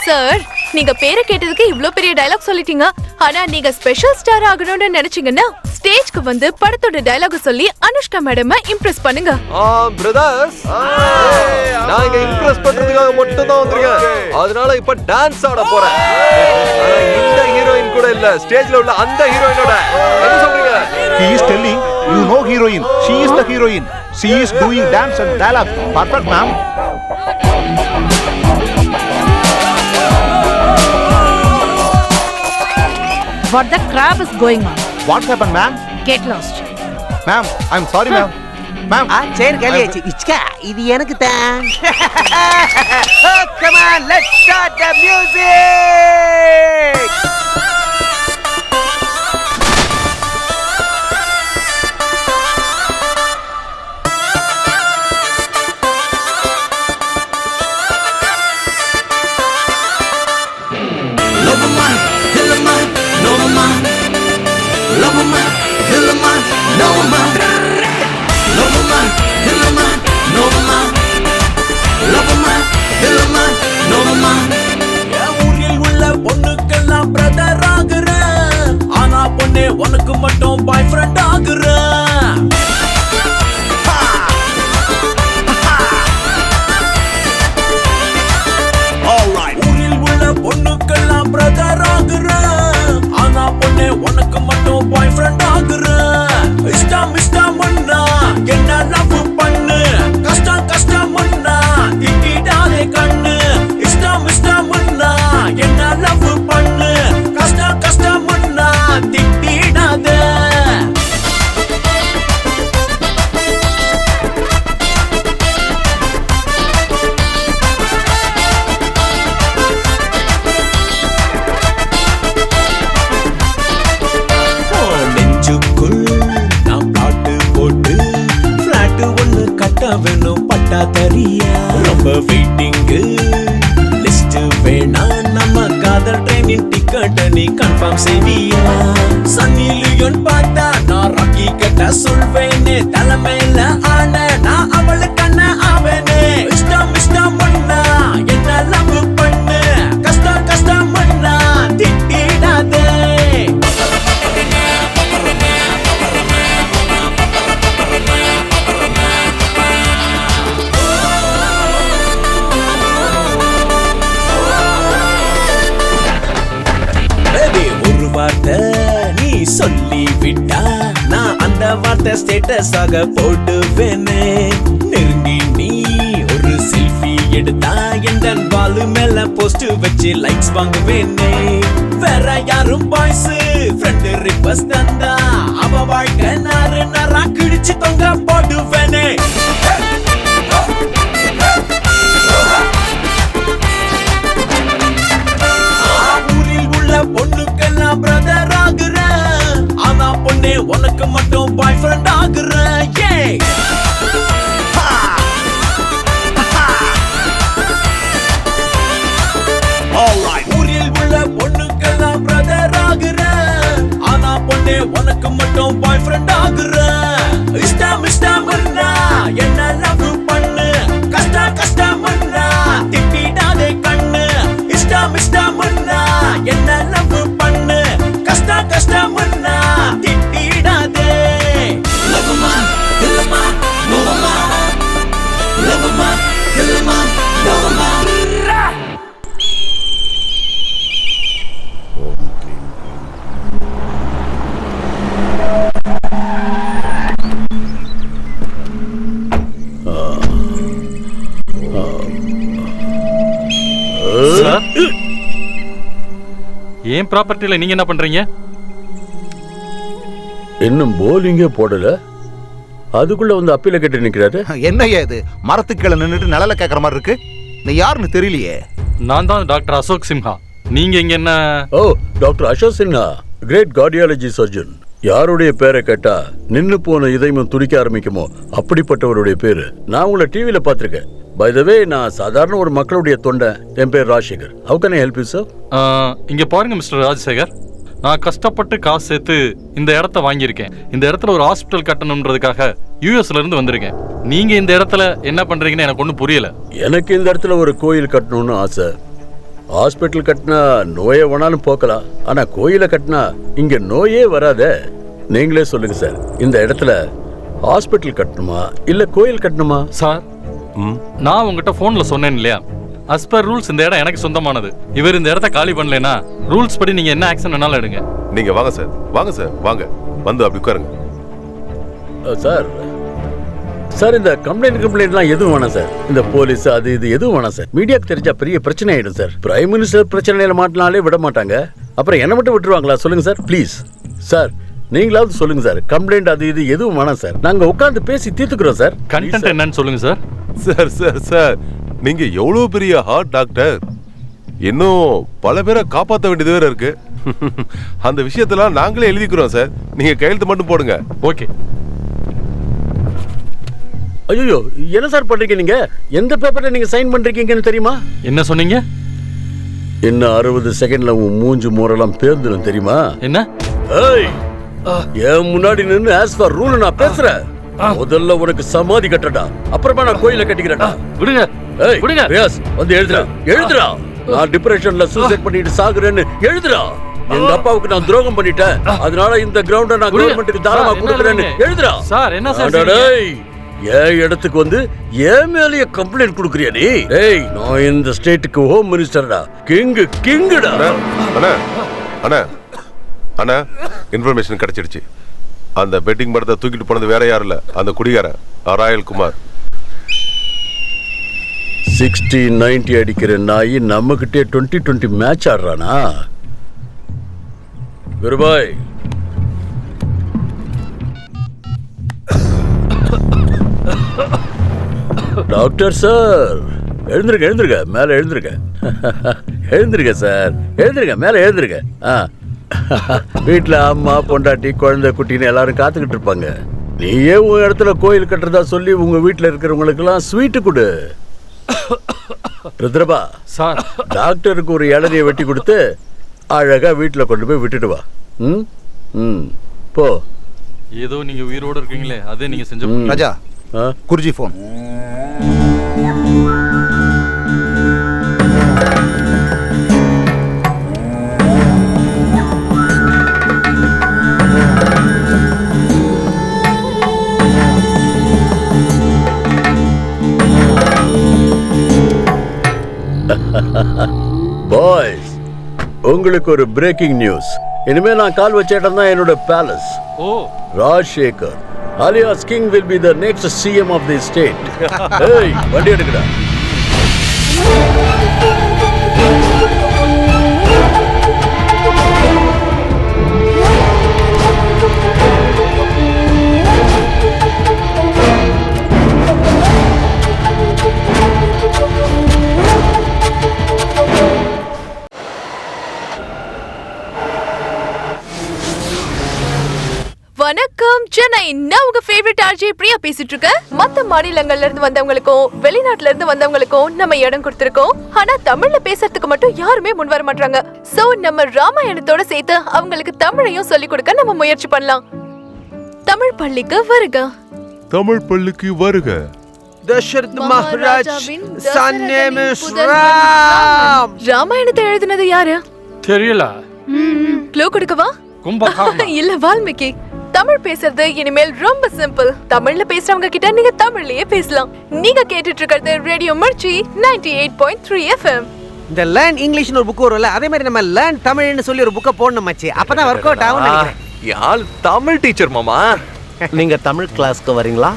சார், நீங்க பேரை கேட்டதுக்கு இவ்ளோ பெரிய டயலாக் சொல்லிட்டீங்க. ஆனா நீங்க ஸ்பெஷல் ஸ்டார் ஆகணும்னு நினைச்சீங்கன்னா ஸ்டேஜ்க்கு வந்து படத்தோட டயலாக் சொல்லி அனுஷ்கா மேடம் இம்ப்ரெஸ் பண்ணுங்க. பிரதர்ஸ், நான் இங்க இம்ப்ரெஸ் பண்றதுக்காக மட்டும் தான் வந்திருக்கேன். அதனால இப்ப டான்ஸ் ஆட போறேன். இந்த ஹீரோயின் கூட இல்ல, ஸ்டேஜ்ல உள்ள அந்த ஹீரோயினோட. என்ன சொல்றீங்க? He is telling you know heroine. She is the heroine. She is doing dance and dialogue. Perfect, ma'am. What the crap is going on? What happened, ma'am? Get lost. Ma'am, I'm sorry, ma'am. Ma'am. சரி காலியாச்சு. இச்கா இது எனக்கு தான். Come on, let's start the music. உனக்கு மட்டும் பாய் friend ஆகுற. ஊரில் உள்ள பொண்ணுக்கெல்லாம் brother ஆகுற, ஆனா பொண்ணு உனக்கு மட்டும் பாய் ஃப்ரெண்ட் ஆகுற. இஷ்டம் இஷ்டம் ஒன்னா என்ன லவ் பண்ணு, கஷ்டம் கஷ்டம் ஒன்னா திட்டாதே கண்ணு. இஷ்டம் இஷ்டம் ஒன்னா என்ன லவ் பண்ணு, கஷ்டம் கஷ்டம் ஒன்னா திட்டாதே. வேணும் பட்டா தரியா, ரொம்ப வெயிட்டிங்கு லிஸ்ட் வேணா, நம்ம காதல் ட்ரெயினின் டிக்கெட் நீ கன்ஃபார்ம் செய்வியா? சன்னி லியோன் பார்த்தா நான் ராக்கி கிட்ட சொல்வேனே, தலைமையில ஆன நான் அவளுக்கு அண்ணன் ஆவேனே. இஷ்டம் இஷ்டம் பண்ணா என்ன லவ் பண்ணு, கஷ்டம் கஷ்டம் பண்ணா திட்டிடாதே. நீ சொல்லி விட்டா நான் அந்த வார்த்தை ஸ்டேட்டஸ் ஆக போடுவேனே. நெருங்கி நீ ஒரு செல்ஃபி எடுத்தா எந்த வாலு மேல போஸ்ட் வச்சு லைக்ஸ் வாங்குவேனே. வேற யாரும் பாய்ஸ் ஃப்ரெண்ட் ரிக்வெஸ்ட் தந்தா அவ வாழ்க்கை நாறு நாரா கிழிச்சு தொங்க போடுவேனே. ஊரில் உள்ள பொண்ணுக்கெல்லாம் பிரதர் ஆகுற, ஆனா பொண்ணே உனக்கு மட்டும் பாய் ஃப்ரெண்ட் ஆகுற. ஊரில் உள்ள நானே உனக்கு மட்டும் பாய் ஃப்ரெண்ட் ஆகுறேன். இஷ்டம் இஷ்டம்னா என்ன லவ் பண்ணு, கஷ்டம் கஷ்டம்னா திட்டிடாதே கண்ணு. இஷ்டம் இஷ்டம்னா என்ன லவ் பண்ணு, கஷ்டம் கஷ்டம்னா திட்டிடாதே. லவ்மா இல்லமா நோவமா, லவ்மா இல்லமா நோவமா. சார், ஏன் ப்ராப்பர்ட்டில நீங்க என்ன பண்றீங்க? இன்னும் போலிங்கே போடல, அதுக்குள்ள வந்து அப்பீல கேட்டு நிக்கிறாரு. என்னய்யா இது, மரத்துக்கு கீழே நின்னுட்டு நிழல கேக்குற மாதிரி இருக்கு. நீ யாருன்னு தெரியலையே. நான் தான் டாக்டர் அசோக் சின்ஹா. நீங்க இங்க என்ன? Oh, doctor Ashok Sinha, great cardiology surgeon. யாருடைய பேரை கேட்டா நின்னு போன இதயமும் துடிக்க ஆரம்பிக்குமோ அப்படிப்பட்டவருடைய பேரு. நான் உங்களை டிவியில பாத்திருக்கேன். பை த வே, நான் சாதாரண ஒரு மக்களுடைய தொண்டை. என் பேர் Rajasekar. How can I help you sir? இங்க பாருங்க மிஸ்டர் ராஜசேகர், நான் கஷ்டப்பட்டு காசு சேர்த்து இந்த இடத்த வாங்கியிருக்கேன். இந்த இடத்துல ஒரு ஹாஸ்பிட்டல் கட்டணும்ன்றதுக்காக யூஎஸ்ல இருந்து வந்திருக்கேன். நீங்க இந்த இடத்துல என்ன பண்றீங்கன்னு எனக்கு ஒன்றும் புரியல. எனக்கு இந்த இடத்துல ஒரு கோயில் கட்டணும்னு ஆசை. ஹாஸ்பிட்டல் கட்டினா நோயை வேணாலும் போக்கலாம், ஆனா கோயிலை கட்டினா இங்க நோயே வராதே. நீங்களே சொல்லுங்க சார், இந்த இடத்துல ஹாஸ்பிட்டல் கட்டணுமா இல்ல கோயில் கட்டணுமா? சார், நான் உங்ககிட்ட போன்ல சொன்னேன் இல்லையா, as per ரூல்ஸ் இந்த இடம் எனக்கு சொந்தமானது. இவர் இந்த இடத்த காலி பண்ணலனா ரூல்ஸ் படி நீங்க என்ன ஆக்ஷன் வேணாலும் எடுங்க. நீங்க வாங்க சார், வாங்க சார், வாங்க வந்து அப்படி உட்காருங்க. சார் சார், இந்த கம்ப்ளைண்ட்லாம் எதுவும் வேணாம் சார். இந்த போலீஸ் அது இது எதுவும் வேணாம் சார். மீடியாக்கு தெரிஞ்சா பெரிய பிரச்சனை ஆயிடும் சார். பிரைம் மினிஸ்டர் பிரச்சனையில மாட்டினாலே விட மாட்டாங்க, அப்புறம் என்ன மட்டும் விட்டுருவாங்களா? சொல்லுங்க சார் ப்ளீஸ். சார் நீங்களாவது சொல்லுங்க சார், கம்ப்ளைண்ட் அது இது எதுவும் வேணாம் சார். நாங்க உட்கார்ந்து பேசி தீர்த்துக்கிறோம் சார். கண்டென்ட் என்னன்னு சொல்லுங்க சார். சார் சார் சார், நீங்க எவ்வளவு பெரிய ஹார்ட் டாக்டர், இன்னும் பல பேரை காப்பாற்ற வேண்டியது வேற இருக்கு. அந்த விஷயத்தெல்லாம் நாங்களே எழுதிக்கிறோம் சார், நீங்க கையெழுத்து மட்டும் போடுங்க. ஓகே. ஐயோ, என்ன சார் பண்றீங்க நீங்க? எந்த பேப்பர்ல நீங்க சைன் பண்றீங்கன்னு தெரியுமா? என்ன சொன்னீங்க? இன்னும் 60 செகண்ட்ல உன் மூஞ்சு மூரெல்லாம் பேர்ந்துடும் தெரியுமா? என்ன? ஏய், என் முன்னாடி நின்னு ஆஸ் ஃபார் ரூல் நான் பேசுறேன். முதல்ல உனக்கு சமாதி கட்டடா, அப்புறமா நான் கோயில கட்டிக்கிறேன்டா. விடுங்க. ஏய் விடுங்க. ரியாஸ், வந்து எழுதுடா எழுதுடா. நான் டிப்ரெஷன்ல சூசைட் பண்ணிட்டு சாகுறேன்னு எழுதுடா. எங்க அப்பாவுக்கு நான் துரோகம் பண்ணிட்டேன், அதனால இந்த கிரவுண்ட நான் கவர்மெண்ட்டுக்கு தாராளமா கொடுக்குறேன்னு எழுதுடா. சார் என்ன சார்? டேய், ஏன் இடத்துக்கு வந்து ஏன் மேலேயே கம்ப்ளைண்ட் கொடுக்குறியா நீ? ஏய், நான் இந்த ஸ்டேட்டுக்கு ஹோம் மினிஸ்டர்டா, கிங்குடா. அண்ணா அண்ணா அண்ணா, இன்ஃபர்மேஷன் கிடைச்சிடுச்சு. அந்த பெட்டிங் படத்தை தூக்கிட்டு போனது வேற யாரும் இல்ல, அந்த குடிகாரன் ராயல் குமார். 60-90 அடிக்கிற நாய் நம்ம கிட்டே 20-20 மேட்ச் ஆடுறானா? குருபாய், டாக்டர் சார் எழுந்திருக்க எழுந்திருக்க, மேல எழுந்திருக்க. எழுந்திருக்க சார், எழுந்திருக்க, மேல எழுந்திருக்க. வீட்டுல அம்மா பொண்டாட்டி குழந்தை குட்டின்னு எல்லாரும் காத்துக்கிட்டு இருப்பாங்க. நீயே உன் இடத்துல கோயில் கட்டுறதா சொல்லி உங்க வீட்டுல இருக்கிறவங்களுக்கு எல்லாம் ஸ்வீட்டு கொடு. ருத்ரபா சார், டாக்டருக்கு ஒரு இளநியை வெட்டி கொடுத்து அழகா வீட்டுல கொண்டு போய் விட்டுட்டு வா. போ. ஏதோ நீங்க உயிரோட இருக்கீங்களே, அதே நீங்க செஞ்ச. ராஜா, குருஜி போன். பாய்ஸ், உங்களுக்கு ஒரு பிரேக்கிங் நியூஸ். இனிமே நான் கால் வச்ச இடம் தான் என்னோட palace. Oh, Rajasekar alias King will be the next CM of the state. Hey, வண்டி எடுக்கடா. வணக்கம் சென்னை, நான் உங்க ஃபேவரட் ஆர்ஜே பிரியா பேசிட்டு இருக்கேன். மத்த மாநிலங்கள்ல இருந்து வந்தவங்களுக்கும் வெளிநாட்டுல இருந்து வந்தவங்களுக்கும் நம்ம இடம் கொடுத்திருக்கோம். ஆனா தமிழ்ல பேசுறதுக்கு மட்டும் யாருமே முன் வர மாட்டாங்க. சோ நம்ம ராமாயணத்தோட சேர்த்து அவங்களுக்கு தமிழையும் சொல்லிக் கொடுக்க நம்ம முயற்சி பண்ணலாம். தமிழ் பள்ளிக்கு வருக. தமிழ் பள்ளிக்கு வருக. Dasarath Maharaj son name is Ram. ராமாயணத்தை எழுதினது யாரு தெரியல. க்ளூ கொடுக்கவா? கும்பகர்ணா. இல்ல, வால்மீகி. தமிழ் பேசுறது இனிமேல் ரொம்ப சிம்பிள். தமிழ்ல பேசுறவங்க கிட்ட நீங்க தமிழ்லயே பேசலாம். நீங்க கேட்டுட்டு இருக்கிறது ரேடியோ மிர்ச்சி 98.3 FM. இந்த லேர்ன் இங்கிலீஷ்னு ஒரு புக் வரும்ல, அதே மாதிரி நம்ம லேர்ன் தமிழ்னு சொல்லி ஒரு புக்கை போடணும் மச்சி. அப்பதான் ஒர்க் அவுட் ஆகும் நினைக்கிறேன். யாழ் தமிழ் டீச்சர் மாமா. நீங்க தமிழ் கிளாஸ்க்கு வரீங்களா?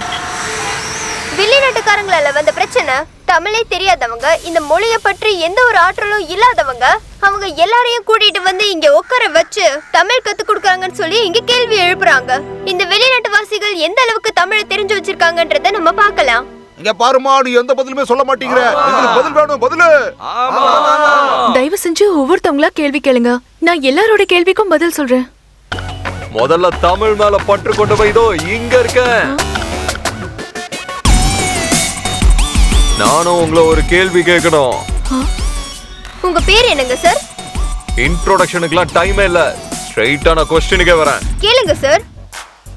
வெளிநாட்டுக்காரங்களால வந்த பிரச்சனை, தமிழே தெரியாதவங்க, இந்த மொழியை பற்றி எந்த ஒரு ஆற்றலும் இல்லாதவங்க, அவங்க எல்லாரையும் கூட்டிட்டு வந்து இங்க உட்கார வச்சு தமிழ் கத்து கொடுக்கறாங்கன்னு சொல்லி இங்க கேள்வி எழுப்புறாங்க. இந்த வெளிநாட்டு வாசிகள் எந்த அளவுக்கு தமிழை தெரிஞ்சு வச்சிருக்காங்கன்றத நம்ம பார்க்கலாம். இங்க பாருமா, நீ எந்த பதிலுமே சொல்ல மாட்டீங்கற. எங்களுக்கு பதில் வேணும், பதில். தயவு செஞ்சு ஒவ்வொருத்தவங்களா கேள்வி கேளுங்க. நான் எல்லாரோட கேள்விக்கும் பதில் சொல்றேன். முதல்ல தமிழ் மேல பற்று கொண்டு போய் இதோ இங்க இருக்கேன். நானும் உங்களை ஒரு கேள்வி கேட்கணும். உங்க பேர் என்னங்க சார்? இன்ட்ரோடக்ஷனுக்குலாம் டைமே இல்ல, ஸ்ட்ரைட்டான क्वेश्चनக்கே வரேன். கேளுங்க சார்.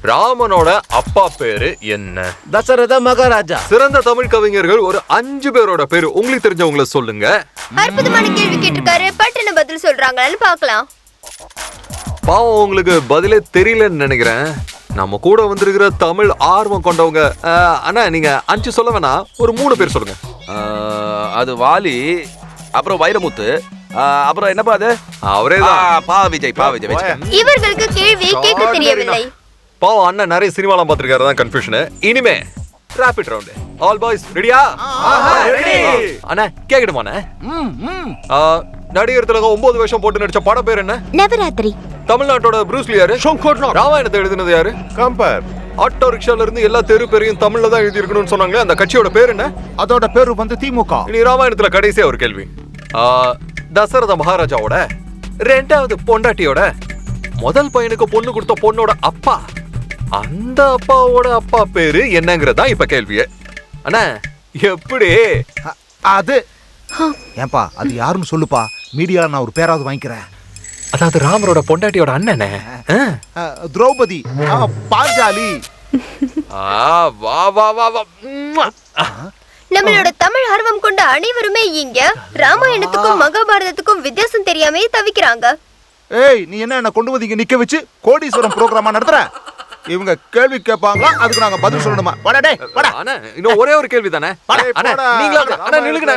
ராமனோட அப்பா பேரு என்ன? தசரத மகாராஜா. சிறந்த தமிழ் கவிஞர்கள் ஒரு 5 பேரோட பேரு உங்களுக்கு தெரிஞ்சவங்கள சொல்லுங்க. அற்புதமான கேள்வி கேட்டிருக்காரு, பட்டுன பதில் சொல்றாங்களான்னு பார்க்கலாம். பாவம், உங்களுக்கு பதிலே தெரியலன்னு நினைக்கிறேன். நம்ம கூட வந்திருக்கிற தமிழ் ஆர்வம் கொண்டவங்க. அண்ணா, நீங்க 5 சொல்ல வேணாம், ஒரு 3 பேர் சொல்லுங்க. அது வாலி, அப்புறம் வைரமுத்து, அப்புறம் என்னப்பா அது? அவரேதான். பா விஜய். இவர்களுக்கு கேள்வி கேட்க தெரியவில்லை. பாவம், அண்ணன் நிறைய சினிமாலாம் பார்த்திருக்காரு, தான் கன்ஃபியூஷன். இனிமே ராபிட் ரவுண்ட். ஆல் பாய்ஸ் ரெடியா? அண்ணா கேக்கட்டுமாண்ணே? நடிகர் திலகம் 9 வருஷம் போட்டு நடிச்ச படம் பேர் என்ன? நவராத்திரி. தமிழ்நாட்டோட ப்ரூஸ் லீ யாரு? ராமாயணத்தை எழுதினது யாரு? கம்பர். ஆட்டோ ரிக்ஷால இருந்து எல்லா தெரு பேரையும் தமிழ்ல தான் எழுதி இருக்கணும்னு சொன்னாங்களே, அந்த கட்சியோட பேர் என்ன? அதோட பேரு வந்து திமுக. இனி ராமாயணத்துல கடைசியா ஒரு கேள்வி. தசரத மகாராஜாவோட 2வது பொண்டாட்டியோட முதல் பையனுக்கு பொண்ணு கொடுத்த பொண்ணோட அப்பா, அந்த அப்பாவோட அப்பா பேரு என்னங்கறதா இப்ப கேள்வியே. அண்ணா எப்படி? அது ஏன்பா, அது யாருன்னு சொல்லுப்பா. மீடியால நான் ஒரு பேராவது வாங்கிக்கிறேன். அதாவது ராமரோட பொண்டாட்டியோட அண்ணனே திரௌபதி, பாஞ்சாலி. வா வா வா வா. நம்மளோட தமிழ் ஆர்வம் கொண்ட அனைவருமே இங்க ராமாயணத்துக்கும் மகாபாரதத்துக்கும் வித்தியாசம் தெரியாமே தவிக்கிறாங்க. ஏய், நீ என்ன கொண்டு வந்து இங்க நிக்க வச்சு கோடீஸ்வரம் ப்ரோகிராமா நடத்துற? இவங்க கேள்வி கேட்பாங்களா, அதுக்கு நாங்க பதில் சொல்லணுமா? வாடா டேய், வாடா. அண்ணா, இன்னும் ஒரே ஒரு கேள்வி தானே. அண்ணா நீங்க அண்ணா நில்லுங்க.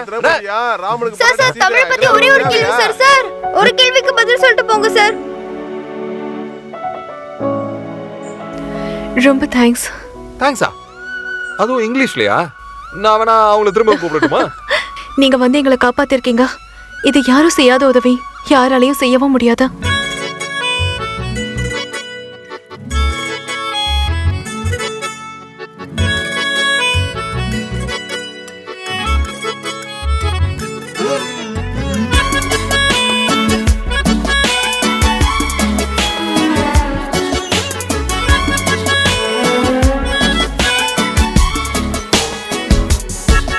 சார் சார், தமிழ் பத்தி ஒரே ஒரு கேள்வி சார். சார், ஒரு கேள்விக்கு பதில் சொல்லிட்டு போங்க சார். ரொம்ப தேங்க்ஸ். தேங்க்ஸா? அதுவும் இங்கிலீஷ்லயா? நான் வேணா அவங்கள திரும்ப கூப்பிடட்டுமா? நீங்க வந்து எங்களை காப்பாத்திருக்கீங்க. இது யாரும் செய்யாத உதவி, யாராலையும் செய்யவும் முடியாது.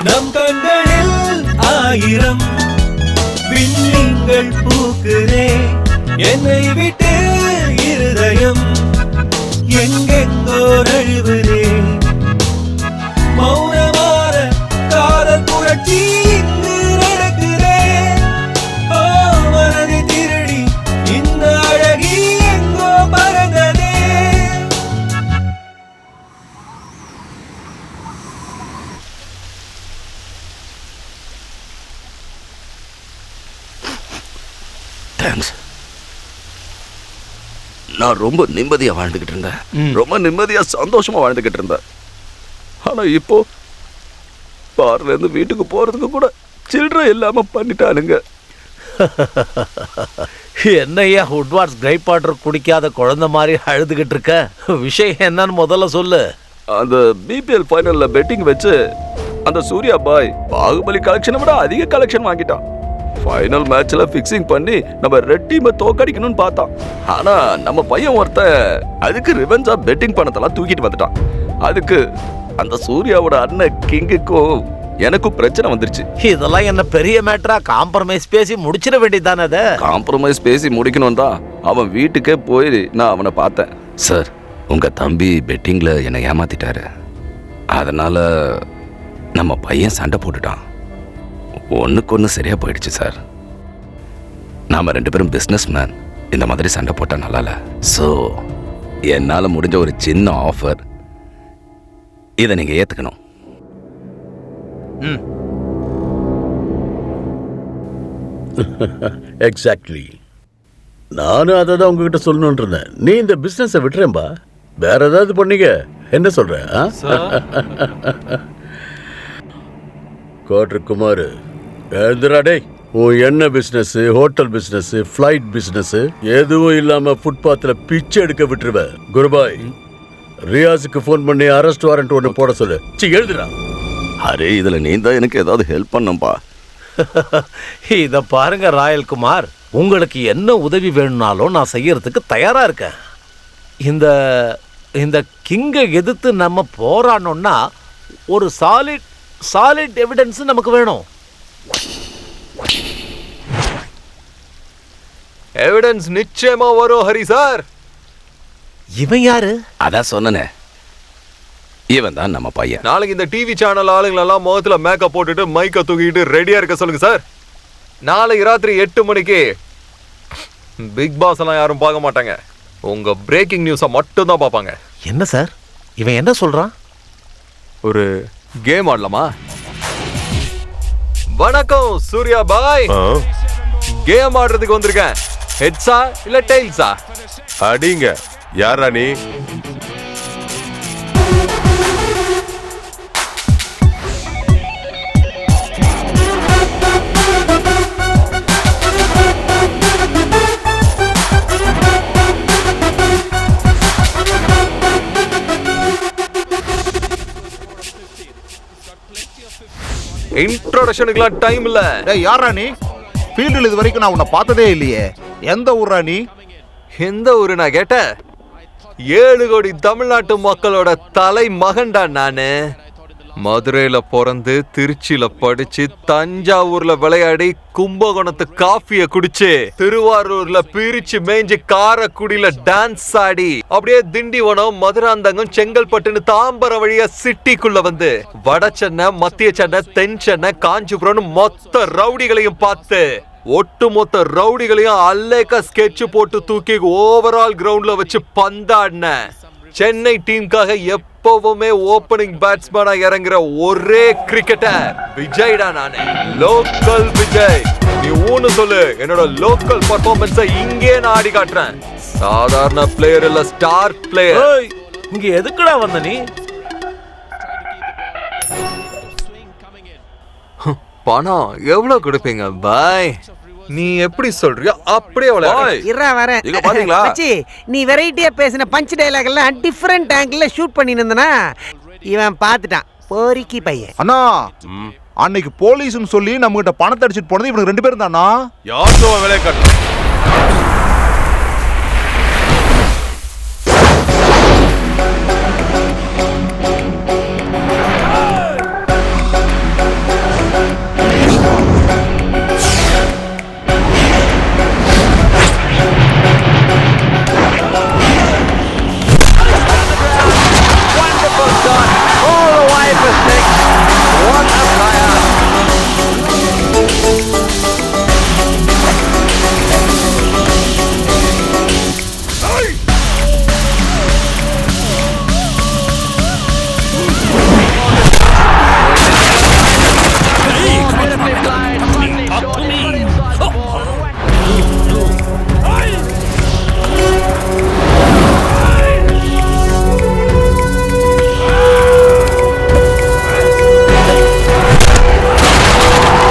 நம் கண்களில் 1000 விண்மீன்கள் பூக்குதே, என்னை விட்டு இருதயம் எங்கெங்கோ நழுவுதே. மௌனமான காதல் புரட்சி இங்கு நடக்குதே. ஓ மனதை திருடி இந்த அழகி எங்கோ பறந்ததே. நான் ரொம்ப நிம்மதியா வாழ்ந்துகிட்டு இருந்தேன். ரொம்ப நிம்மதியா சந்தோஷமா வாழ்ந்துகிட்டு இருந்தேன். ஆனா இப்போ பார்ல இருந்து வீட்டுக்கு போறதுக்கு கூட சில்லறை இல்லாம பண்ணிட்டானுங்க. என்னையா உட்வார்ட்ஸ் கிரைப் வாட்டர் குடிக்காத குழந்தை மாதிரி அழுதுகிட்டு இருக்க? விஷயம் என்னன்னு முதல்ல சொல்லு. அந்த பிபிஎல் ஃபைனல்ல பெட்டிங் வச்சு அந்த சூர்யா பாய் பாகுபலி கலெக்ஷனை விட அதிக கலெக்ஷன் வாங்கிட்டான். ஃபைனல் மேட்ச்ல ஃபிக்ஸிங் பண்ணி நம்ம ரெட் டீமை தோக்கடிக்கணும்னு பார்த்தான். ஆனா நம்ம பையன் அதுக்கு ரிவெஞ்சா பெட்டிங் பணத்தெல்லாம் தூக்கிட்டு வந்துட்டான். அதுக்கு அந்த சூர்யாவோட அண்ணன் கிங்குக்கும் எனக்கும் பிரச்சனை வந்துருச்சு. இதெல்லாம் என்ன பெரிய மேட்டரா? காம்ப்ரமைஸ் பேசி முடிச்சிட வேண்டியதானே? அதை காம்ப்ரமைஸ் பேசி முடிக்கணும் தான் அவன் வீட்டுக்கே போய் நான் அவனை பார்த்தேன். சார், உங்க தம்பி பெட்டிங்ல என்னை ஏமாத்திட்டாரு. அதனால நம்ம பையன் சண்டை போட்டுட்டான். ஒன்றுக்கு ஒன்று சரியா போயிடுச்சு சார். நாம 2 பேரும் பிஸ்னஸ் மேன். இந்த மாதிரி சண்டை போட்டால் நல்லா இல்லை. ஸோ என்னால் முடிஞ்ச ஒரு சின்ன ஆஃபர், இதை நீங்கள் ஏற்றுக்கணும். எக்ஸாக்ட்லி. நானும் அதை தான் உங்ககிட்ட சொல்லணும்னு இருந்தேன். நீ இந்த பிஸ்னஸை விட்டுறேன்பா, வேற ஏதாவது பண்ணீங்க. என்ன சொல்ற? கோட்ருக்குமார், எழுதுறாடே. உன் என்ன business, hotel business, flight business எதுவும் இல்லாம ஃபுட்பாத்தில் பிச்சை எடுக்க விட்டுருவ. குருபாய், ரியாஸுக்கு ஃபோன் பண்ணி அரெஸ்ட் வாரண்ட் ஒன்று போட சொல்லு. எழுதுடா. அரே, இதுல நீ தான் எனக்கு ஏதாவது ஹெல்ப் பண்ணும்பா. இத பாருங்க ராயல் குமார், உங்களுக்கு என்ன உதவி வேணும்னாலும் நான் செய்யறதுக்கு தயாரா இருக்கேன். இந்த இந்த கிங்கை எதிர்த்து நம்ம போராடணும்னா ஒரு சாலிட் எவிடன்ஸ் நமக்கு வேணும். எவிடன்ஸ் நிச்சயமா வரும் ஹரி சார். இவன் யாரு? அதான் சொன்னனே, இவன் தான் நம்ம பையன். நாளைக்கு இந்த டிவி சேனல் ஆளுங்களெல்லாம் முகத்துல மேக்கப் போட்டுட்டு மைக்க தூக்கிட்டு ரெடியா இருக்க சொல்லுங்க சார். நாளைக்கு ராத்திரி 8 மணிக்கு பிக் பாஸ் எல்லாம் யாரும் பார்க்க மாட்டாங்க. உங்க பிரேக்கிங் நியூஸை மட்டும் தான் பார்ப்பாங்க. என்ன சார் இவன் என்ன சொல்றான்? ஒரு கேம் ஆடலாமா? வணக்கம் சூர்யா பாய். கேம் ஆடுறதுக்கு வந்திருக்கேன். ஹெட்ஸா இல்ல டெய்ல்ஸா? அடிங்க. யாரா நீ? இன்ட்ரோடக்ஷனுக்குலாம் டைம் இல்ல. டேய், யாரா நீ? ஃபீல்டில் இது வரைக்கும் நான் உன்னை பார்த்ததே இல்லையே. எந்த ஊரா நீ? எந்த ஊரு நான் கேட்டேன்? 7 கோடி தமிழ்நாட்டு மக்களோட தலை மகன்டா நானு. மதுரையில பிறந்து, திருச்சியில படிச்சு, தஞ்சாவூர்ல விளையாடி, கும்பகோணத்து காஃபிய குடிச்சு, திருவாரூர்ல பிரிச்சு மேய்ஞ்சு, காரக்குடியில டான்ஸ் ஆடி, அப்படியே திண்டிவனம், மதுராந்தகம், செங்கல்பட்டுன்னு தாம்பரம் வழியா சிட்டிக்குள்ள வந்து வட சென்னை, மத்திய சென்னை, தென் சென்னை, காஞ்சிபுரம் மொத்த ரவுடிகளையும் பார்த்து ஒட்டுமொத்த ரவுடிகளையும் அல்லேக்கா ஸ்கெட்ச் போட்டு தூக்கி ஓவரால் கிரவுண்ட்ல வச்சு பந்தாடின சென்னை டீமுக்காக எப்பவுமே ஓப்பனிங் பேட்ஸ்மேனா இறங்குற ஒரே கிரிக்கெட்டர் விஜய்டா நானே. லோக்கல் விஜய். நீ ஊன்னு சொல்லு, என்னோட லோக்கல் பர்ஃபார்மன்ஸை இங்கே நான் ஆடி காட்டுறேன். சாதாரண பிளேயர் இல்ல, ஸ்டார் பிளேயர். இங்க எதுக்குடா வந்த நீ? பணம் எவ்வளவு கொடுப்பீங்க பாய்? நீ எப்படி சொல்றியோ அப்படியே நீ வெரைட்டியா பேசின பஞ்ச் டைலாக் எல்லாம் டிஃபரெண்ட் ஆங்கிள் ஷூட் பண்ணி இருந்தனா இவன் பார்த்துட்டான். போரிக்கி பையன். அண்ணா, அன்னைக்கு போலீஸ்னு சொல்லி நம்ம கிட்ட பணத்தை அடிச்சிட்டு போனது இவனுக்கு 2 பேரும் தானா? யாரோ வேலை கட்ட.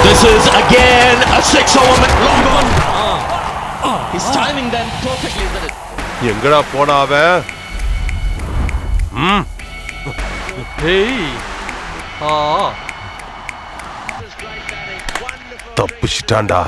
This is again a 6-over long gone. His timing then perfectly isn't it? எங்கடா போனா அவன்? தப்பிச்சிட்டான்டா.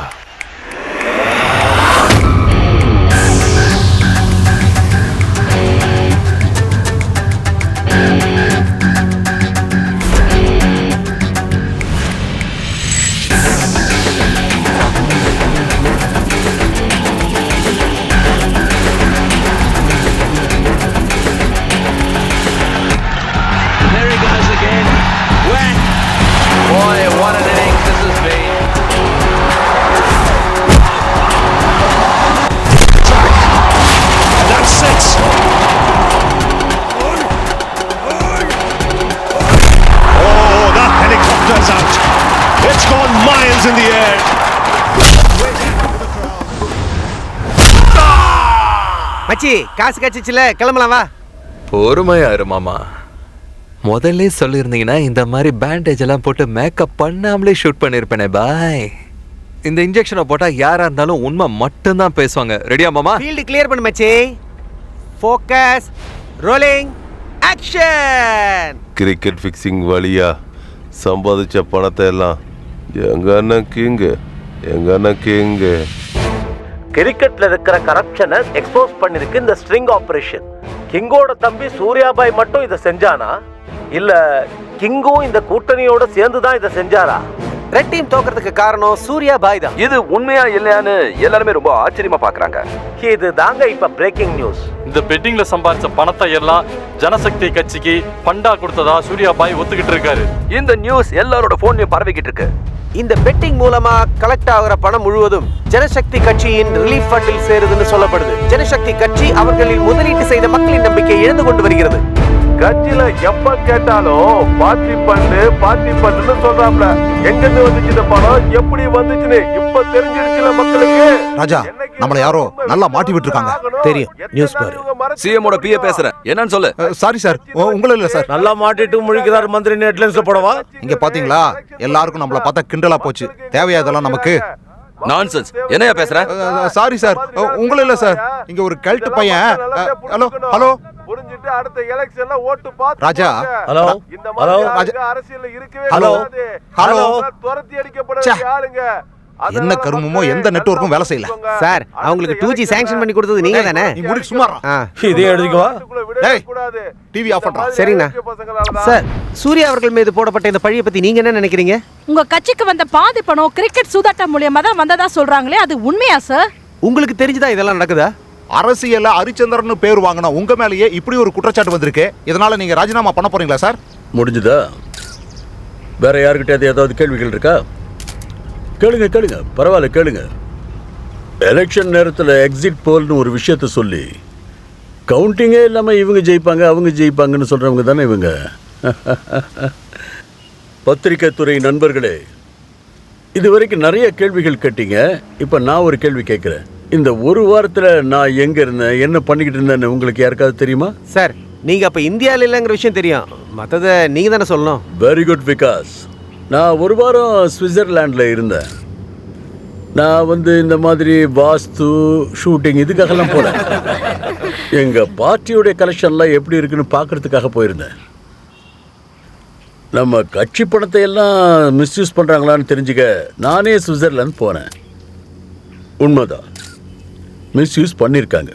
In the air. மச்சி காசு கச்சிச்சுல கிளம்பலாம் வா. பொறுமையா இரு மாமா. முதல்ல சொல்லியிருந்தீங்கன்னா இந்த மாதிரி பேண்டேஜ் எல்லாம் போட்டு மேக்கப் பண்ணாமலே ஷூட் பண்ணிருப்பேனே. பாய். இந்த இன்ஜெக்ஷனை போட்டா யாரா இருந்தாலும் உண்மை மட்டும்தான் பேசுவாங்க. ரெடியா மாமா? ஃபீல்ட் கிளியர் பண்ணு மச்சி. Focus. Rolling. Action. Cricket fixing வழியா சம்பாதிச்ச பணத்தை எல்லாம் எங்க அண்ணன் கிங்கு கிரிக்கெட்ல இருக்கிற கரப்ஷனை எக்ஸ்போஸ் பண்ணிருக்கு இந்த ஸ்ட்ரிங் ஆபரேஷன். கிங்கோட தம்பி சூர்யாபாய் மட்டும் இதை செஞ்சானா இல்ல கிங்கும் இந்த கூட்டணியோட சேர்ந்து தான் இதை செஞ்சாரா? ரெட் டீம் தோக்கிறதுக்கு காரணம் சூர்யாபாய் தான். இது உண்மையா இல்லையான்னு எல்லாருமே ரொம்ப ஆச்சரியமா பாக்குறாங்க. இது தாங்க இப்ப பிரேக்கிங் நியூஸ். இந்த பெட்டிங்ல சம்பாதிச்ச பணத்தை எல்லாம் ஜனசக்தி கட்சிக்கு ஃபண்டா கொடுத்ததா சூர்யாபாய் ஒத்துக்கிட்டு இருக்காரு. இந்த நியூஸ் எல்லாரோட போன்லயும் பரவிக்கிட்டு இருக்கு. இந்த பெட்டிங் மூலமா கலெக்ட் ஆகிற பணம் முழுவதும் ஜனசக்தி கட்சியின் ரிலீஃப் ஃபண்டில் சேருதுன்னு சொல்லப்படுது. ஜனசக்தி கட்சி அவர்களில் முதலீட்டு செய்த மக்களின் நம்பிக்கை இழந்து கொண்டு வருகிறது. கட்சியில எப்ப கேட்டாலும் பார்ட்டி பண்ணுன்னு சொல்றாப்ல. எங்கிருந்து வந்துச்சு இந்த பணம், எப்படி வந்துச்சுன்னு இப்ப தெரிஞ்சிருச்சுல மக்களுக்கு. ராஜா, நம்மள யாரோ நல்லா மாட்டி விட்டுருக்காங்க. தெரியும், நியூஸ் பாரு. சிஎமோட பிஏ பேசுறேன், என்னன்னு சொல்லு. சாரி சார், உங்கள இல்ல சார். நல்லா மாட்டிட்டு முழிக்கிறார் மந்திரி ஹெட்லைன்ஸ்ல போடவா? இங்க பாத்தீங்களா, எல்லாருக்கும் நம்மள பார்த்தா கிண்டலா போச்சு. தேவையா இதெல்லாம் நமக்கு? நான்சென்ஸ். என்னையா பேசுற? சாரி சார், உங்கள இல்ல சார். இங்க ஒரு கல்ட் பையன். ஹலோ புரிஞ்சிட்டு அடுத்த எலெக்ஷன்ல ஓட்டு பாத்து ராஜா. ஹலோ ஹலோ அரசியல்ல இருக்கவே கூடாது. ஹலோ துரத்தி அடிக்கப்பட ஆளுங்க. என்ன கருமமோ எந்த நெட்வொர்க்கும் வேலை செய்யல சார். அவங்களுக்கு 2G சாங்க்ஷன் பண்ணி கொடுத்தது நீங்க தானே? நீ முடி சும்மாறா. இதே எழுதிக்கவா? டேய், டிவி ஆஃப் பண்றா. சரிண்ணா. சார், சூர்யா அவர்கள் மீது போடப்பட்ட இந்த பழியை பத்தி நீங்க என்ன நினைக்கிறீங்க? உங்க கட்சிக்கு வந்த பாதி பணம் கிரிக்கெட் சூதாட்டம் மூலமா தான் வந்ததா சொல்றாங்களே, அது உண்மையா சார்? உங்களுக்கு தெரிஞ்சதா இதெல்லாம் நடக்குதா? அரசியல்ல ஹரிச்சந்திரன் பேர் வாங்கின உங்க மேலேயே இப்படி ஒரு குற்றச்சாட்டு வந்திருக்கு. இதனால நீங்க ராஜினாமா பண்ண போறீங்களா சார்? முடிஞ்சுதா? வேற யாருக்கிட்ட ஏதாவது கேள்விகள் இருக்கா? கேளுங்க, பரவாயில்ல கேளுங்க. எலெக்ஷன் நேரத்தில் எக்ஸிட் போல்னு ஒரு விஷயத்த சொல்லி கவுண்டிங்கே இல்லாமல் இவங்க ஜெயிப்பாங்க அவங்க ஜெயிப்பாங்கன்னு சொல்கிறவங்க தானே இவங்க. பத்திரிகை துறை நண்பர்களே, இது வரைக்கும் நிறைய கேள்விகள் கேட்டீங்க. இப்போ நான் ஒரு கேள்வி கேட்குறேன். இந்த ஒரு வாரத்தில் நான் எங்கே இருந்தேன், என்ன பண்ணிக்கிட்டு இருந்தேன்னு உங்களுக்கு யாருக்காவது தெரியுமா? சார், நீங்கள் அப்போ இந்தியாவில் இல்லைங்கிற விஷயம் தெரியும். மற்றதை நீங்கள் தானே சொல்லணும். Very good Vikas. நான் ஒரு வாரம் சுவிட்சர்லாண்டில் இருந்தேன். நான் இந்த மாதிரி வாஸ்து ஷூட்டிங் இதுக்காகலாம் போல. எங்கள் பார்ட்டியோடைய கலெக்ஷன்லாம் எப்படி இருக்குன்னு பார்க்குறதுக்காக போயிருந்தேன். நம்ம கட்சி பணத்தை எல்லாம் மிஸ்யூஸ் பண்ணுறாங்களான்னு தெரிஞ்சுக்க நானே சுவிட்சர்லாந்து போனேன். உண்மைதான், மிஸ்யூஸ் பண்ணியிருக்காங்க.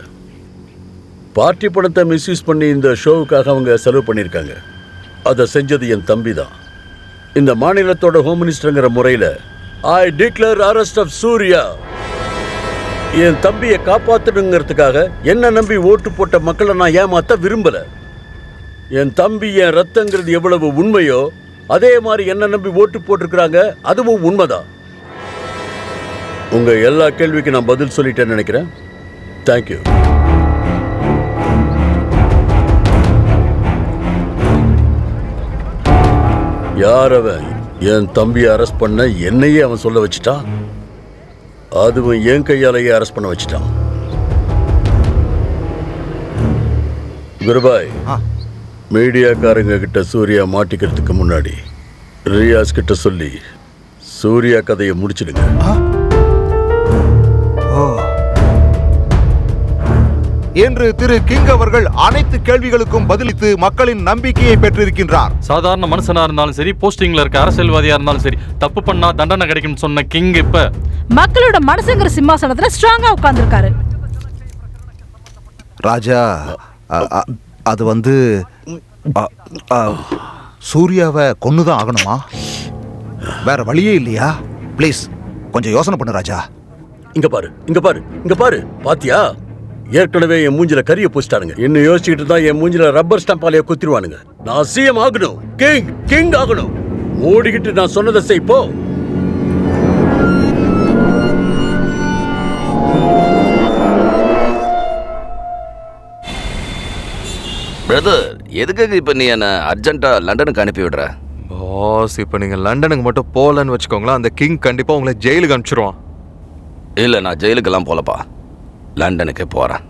பார்ட்டி பணத்தை மிஸ்யூஸ் பண்ணி இந்த ஷோவுக்காக அவங்க செலவு பண்ணியிருக்காங்க. அதை செஞ்சது என் தம்பி தான். இந்த மாநிலத்தோட ஹோம் மினிஸ்டருங்கிற முறையில் ஐ டிக்ளேர் அரெஸ்ட் ஆஃப் சூர்யா. என் தம்பியை காப்பாற்றணுங்கிறதுக்காக என்ன நம்பி ஓட்டு போட்ட மக்களை நான் ஏமாற்ற விரும்பலை. என் தம்பி என் ரத்தங்கிறது எவ்வளவு உண்மையோ அதே மாதிரி என்ன நம்பி ஓட்டு போட்டிருக்கிறாங்க, அதுவும் உண்மைதான். உங்கள் எல்லா கேள்விக்கும் நான் பதில் சொல்லிட்டேன்னு நினைக்கிறேன். தேங்க்யூ. யார் அவன்? என் தம்பியை அரெஸ்ட் பண்ண என்னையே அவன் சொல்ல வச்சுட்டான். அதுவும் என் கையாலேயே அரெஸ்ட் பண்ண வச்சுட்டான். குருபாய், மீடியாக்காரங்க கிட்ட சூர்யா மாட்டிக்கிறதுக்கு முன்னாடி ரியாஸ் கிட்ட சொல்லி சூர்யா கதையை முடிச்சிடுங்க. என்று திரு கிங் அவர்கள் அனைத்து கேள்விகளுக்கும் பதிலளித்து மக்களின் நம்பிக்கையை பெற்றிருக்கின்றார். சாதாரண மனுஷனா இருந்தாலும் சரி, போஸ்டிங்ல இருக்க அரசியல்வாதியா இருந்தாலும் சரி, தப்பு பண்ணா தண்டனை கிடைக்கும்னு சொன்ன கிங் இப்ப மக்களோட மனசுங்கிற சிம்மாசனத்துல ஸ்ட்ராங்கா உட்கார்ந்திருக்காரு. ராஜா, அது வந்து சூர்யாவை கொன்னுதான் ஆகணுமா? வேற வழியே இல்லையா? ப்ளீஸ் கொஞ்சம் யோசனை பண்ணு ராஜா. இங்க பாரு, இங்க பாரு, இங்க பாரு. பாத்தியா, ஏற்கனவே என் மூஞ்சில கரிய பூசிட்டானுங்க. இன்னும் யோசிச்சுட்டு தான் என் மூஞ்சில ரப்பர் ஸ்டாம்பாலேயே குத்திடுவானுங்க. நான் சிஎம் ஆகணும், கிங் ஆகணும். ஓடிக்கிட்டு நான் சொன்னதை செய் போ. பிரதர், எதுக்காக இப்ப நீ என்ன அர்ஜென்ட்டா லண்டனுக்கு அனுப்பி விடுற? பாஸ், இப்போ நீங்க லண்டனுக்கு மட்டும் போகலன்னு வச்சுக்கோங்களேன், அந்த கிங் கண்டிப்பா உங்களை ஜெயிலுக்கு அனுப்பிச்சிருவான். இல்ல, நான் ஜெயிலுக்கெல்லாம் போலப்பா, லண்டனுக்கே போறேன்.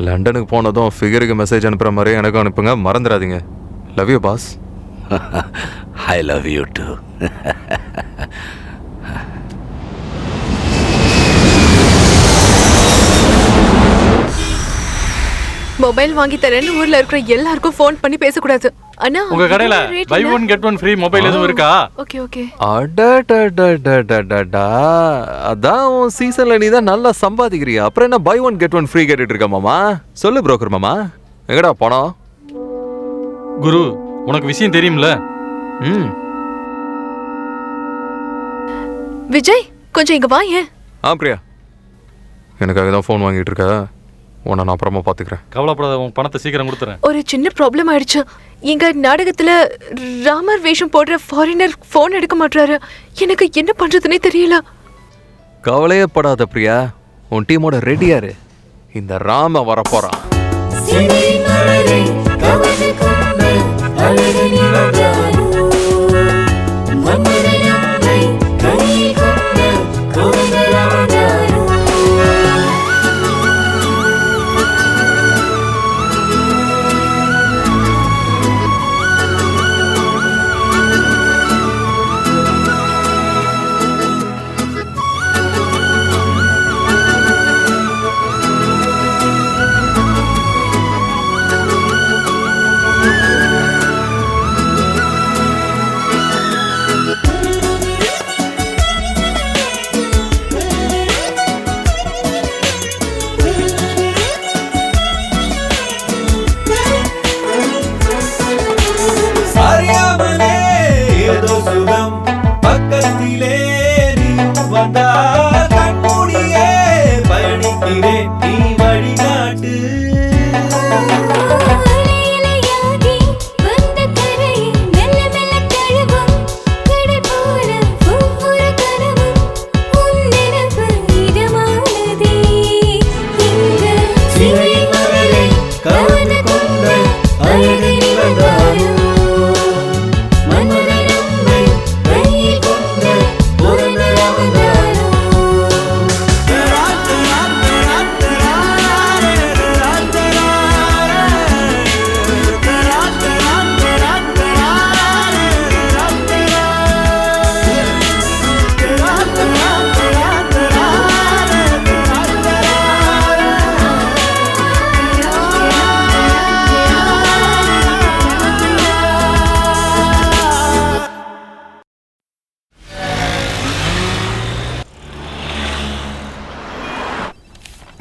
லண்டனுக்கு போனதும் ஃபிகருக்கு மெசேஜ் அனுப்புற மாதிரி எனக்கும் அனுப்புங்க, மறந்துடாதீங்க. Love you boss. I love you too. Mobile வாங்கி தரேன்னு ஊர்ல இருக்கிற எல்லாருக்கும் ஃபோன் பண்ணி பேசக்கூடாது. அண்ணா, உங்க கடையில buy one get one free mobile எதுவும் இருக்கா? ஓகே. அடடடடடடா, அதான் உன் சீசன்ல நீ தான் நல்லா சம்பாதிக்கிறியா, அப்புறம் என்ன buy one get one free கேட்டுட்டு இருக்க மாமா? சொல்லு புரோக்கர் மாமா, எங்கடா பணம்? குரு, உனக்கு விஷயம் தெரியும்ல? விஜய், கொஞ்சம் இங்க வா. ஏன்? பிரியா, எனக்காக தான் ஃபோன் வாங்கிட்டு இருக்க. உன்னை நான் அப்புறமா பாத்துக்கிறேன். கவலைப்படாத, உன் பணத்தை சீக்கிரம் கொடுத்துறேன். ஒரு சின்ன ப்ராப்ளம் ஆயிடுச்சு. எங்க நாடகத்துல ராமர் வேஷம் போடுற ஃபாரினர் ஃபோன் எடுக்க மாட்டாரு. எனக்கு என்ன பண்றதுன்னே தெரியல. கவலையே படாத பிரியா, உன் டீமோட ரெடியாரு. இந்த ராம வரப்போறான்.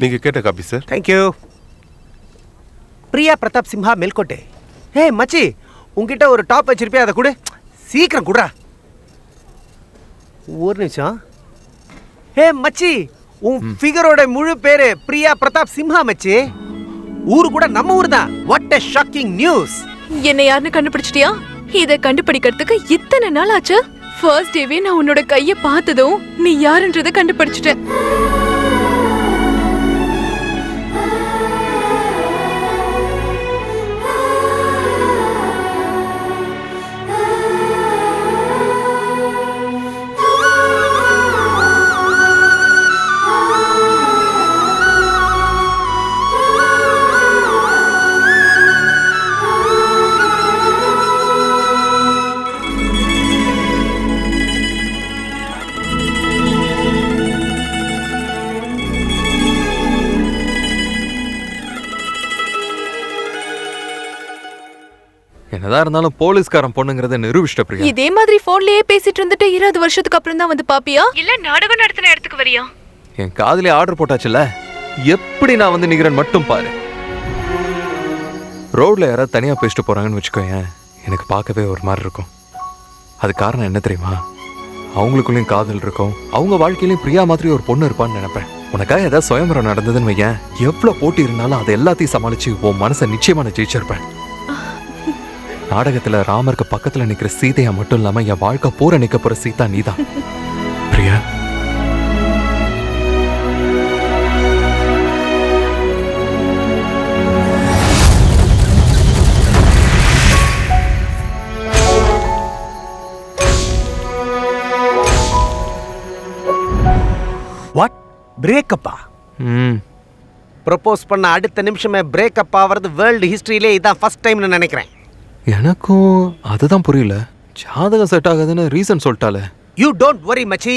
நீங்க கேட்ட coffee sir. Thank you. Priya Pratap Simha Melkote. Hey மச்சி, உங்ககிட்ட ஒரு டாப் வச்சிருப்பியா, அதை கொடு. சீக்கிரம் குடுறா. ஒரு நிமிஷம். ஹே மச்சி, உன் ஃபிகரோட முழு பேரு பிரியா பிரதாப் சிம்ஹா மச்சி. ஊரு கூட நம்ம ஊர் தான். What a shocking news. என்ன யாருன்னு கண்டுபிடிச்சிட்டியா? இதை கண்டுபிடிக்கிறதுக்கு இத்தனை நாள் ஆச்சு. ஃபர்ஸ்ட் டேவே நான் உன்னோட கையை பார்த்ததும் நீ யாருன்றதை கண்டுபிடிச்சிட்டேன். என்னதான் இருந்தாலும் போலீஸ்காரன் பொண்ணுங்கிறத நிரூபிச்சிட்ட பிரியா. இதே மாதிரி போன்லயே பேசிட்டு இருந்துட்டு 20 வருஷத்துக்கு அப்புறம் தான் வந்து பாப்பியா இல்ல நாடகம் நடத்தின இடத்துக்கு வரியா? என் காதுலயே ஆர்டர் போட்டாச்சுல, எப்படி நான் வந்து நிக்கிறேன் மட்டும் பாரு. ரோட்ல யாராவது தனியா பேசிட்டு போறாங்கன்னு வச்சுக்கோங்க, எனக்கு பார்க்கவே ஒரு மாதிரி இருக்கும். அது காரணம் என்ன தெரியுமா? அவங்களுக்குள்ளேயும் காதல் இருக்கும், அவங்க வாழ்க்கையிலயும் பிரியா மாதிரி ஒரு பொண்ணு இருப்பான்னு நினைப்பேன். உனக்காக ஏதாவது சுயம்பரம் நடந்ததுன்னு வையன், எவ்வளவு போட்டி இருந்தாலும் அதை எல்லாத்தையும் சமாளிச்சு உன் மனசை நிச்சயமா நான் ஜெயிச்சிருப்பேன். நாடகத்துல ராமருக்கு பக்கத்துல நிக்கிற சீதையா மட்டும் இல்லாம என் வாழ்க்கை பூரா நிக்க போற சீதா நீதான் பிரியா. வாட் பிரேக்கப்பா? ப்ரப்போஸ் பண்ண அடுத்த நிமிஷமே பிரேக்கப் ஆகிறது வேர்ல்டு ஹிஸ்டரியிலே இதான் ஃபர்ஸ்ட் டைம்னு நினைக்கிறேன். எனக்கும் அதுதான் புரியல. ஜாதகம் செட் ஆகாதுன்னு ரீசன் சொல்லிட்டாலே. யூ டோன்ட் வரி மச்சி,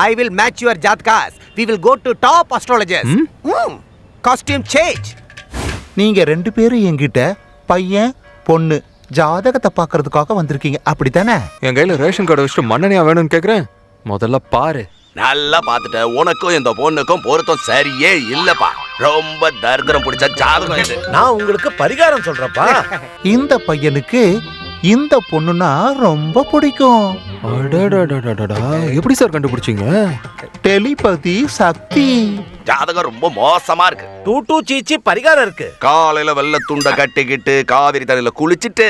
I will match your jathakas. We will go to top astrologers. Costume change. நீங்க 2 பேரும் என்கிட்ட பையன் பொண்ணு ஜாதகத்தை பார்க்கறதுக்காக வந்திருக்கீங்க, அப்படித்தானே? என் கையில ரேஷன் கார்டு வச்சுட்டு மண்ணெண்ணையா வேணும்னு கேக்குறேன். முதல்ல பாரு. நல்லா பார்த்துட்ட, உனக்கும் இந்த பொண்ணுக்கும் பொருத்தம் சரியே இல்லப்பா. ரொம்ப தரித்திரம் பிடிச்ச ஜாதகம் இது. நான் உங்களுக்கு பரிகாரம் சொல்றப்பா. இந்த பையனுக்கு இந்த பொண்ணுனா ரொம்ப பிடிக்கும். எப்படி சார் கண்டுபிடிச்சீங்க? டெலிபதி சக்தி. ஜாதகம் ரொம்ப மோசமா இருக்கு. டூ சீச்சி பரிகாரம் இருக்கு. காலையில வெள்ளை துண்டை கட்டிக்கிட்டு காவிரி தண்ணியில குளிச்சுட்டு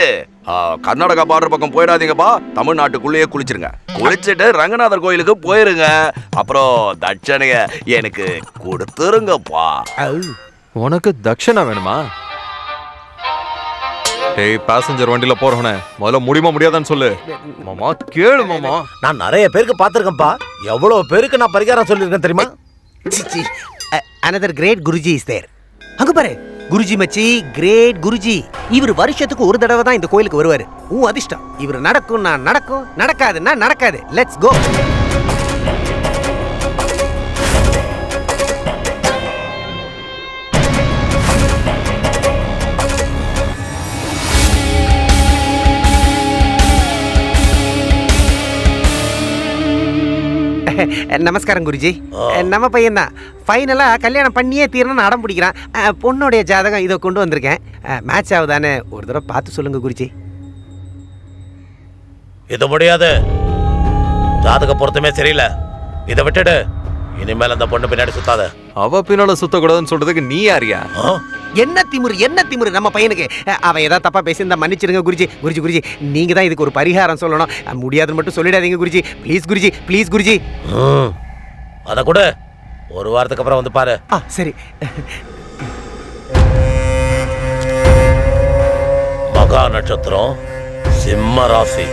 கர்நாடகா பார்டர் பக்கம் போயிடாதீங்கப்பா, தமிழ்நாட்டுக்குள்ளேயே குளிச்சிருங்க. குளிச்சுட்டு ரங்கநாதர் கோயிலுக்கு போயிருங்க. அப்புறம் தட்சணைய எனக்கு கொடுத்துருங்கப்பா. உனக்கு தட்சணை வேணுமா? டேய், பாசஞ்சர் வண்டியில போறவனே, முதல்ல முடியுமா முடியாதான்னு சொல்லு. மாமா கேளு மாமா. நான் நிறைய பேருக்கு பார்த்திருக்கேன்ப்பா. எவ்வளவு பேருக்கு நான் பரிகாரம் சொல்லியிருக்கேன் தெரியுமா? சிச்சி, another great Guruji is there. அங்க பாரு, குருஜி மச்சி, கிரேட் குருஜி. இவர் வருஷத்துக்கு ஒரு தடவை தான் இந்த கோயிலுக்கு வருவாரு. அதிர்ஷ்டம். இவர் நடக்கும்னா நடக்கும், நடக்காதுன்னா நடக்காது. Let's go. நமஸ்காரம் குருஜி. நம்ம பையன் தான் ஃபைனலா கல்யாணம் பண்ணியே தீரணும்னு அடம் பிடிக்கிறான். பொண்ணுடைய ஜாதகம் இதை கொண்டு வந்திருக்கேன். மேட்ச் ஆகுதானே ஒரு தடவை பார்த்து சொல்லுங்க குருஜி. இது முடியாது. ஜாதக பொருத்தமே சரியில்லை. இதை விட்டுடு. இனிமேல் அந்த பொண்ணு பின்னாடி சுத்தாத. அவ பின்னால சுத்தக்கூடாதுன்னு சொல்றதுக்கு நீ யாரியா? என்ன திமிரு நம்ம பையனுக்கு. அவன் ஏதாவது தப்பா பேசியிருந்தா மன்னிச்சிருங்க குருஜி. குருஜி நீங்க தான் இதுக்கு ஒரு பரிகாரம் சொல்லணும். முடியாதுன்னு மட்டும் சொல்லிடாதீங்க குருஜி. ப்ளீஸ் குருஜி. அத கூட ஒரு வாரத்துக்கு அப்புறம் வந்து பாரு. சரி. மகா நட்சத்திரம், சிம்ம ராசி.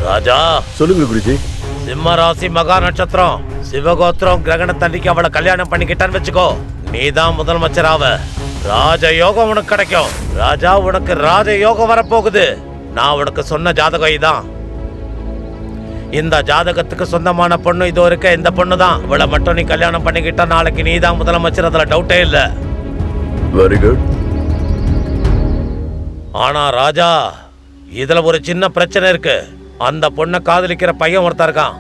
ராஜா சொல்லுங்க குருஜி. சிம்ம ராசி மகா நட்சத்திரம், சிவகோத்திரம் கிரகணத்தன்னைக்கு அவளை கல்யாணம் பண்ணிக்கிட்டான்னு வச்சுக்கோ, நீதான் முதலமைச்சர் ஆவ. ராஜயோகம் உனக்கு கிடைக்கும். ராஜா, உனக்கு ராஜயோகம் வரப்போகுது. நான் உனக்கு சொன்ன ஜாதகம் இதான். இந்த ஜாதகத்துக்கு சொந்தமான பொண்ணு இதோ இருக்க இந்த பொண்ணு தான். இவளை மட்டும் நீ கல்யாணம் பண்ணிக்கிட்டா நாளைக்கு நீ தான் முதலமைச்சர், அதுல டவுட்டே இல்ல. Very good. ஆனா ராஜா, இதுல ஒரு சின்ன பிரச்சனை இருக்கு. அந்த பொண்ணை காதலிக்கிற பையன் ஒருத்தர் இருக்கான்.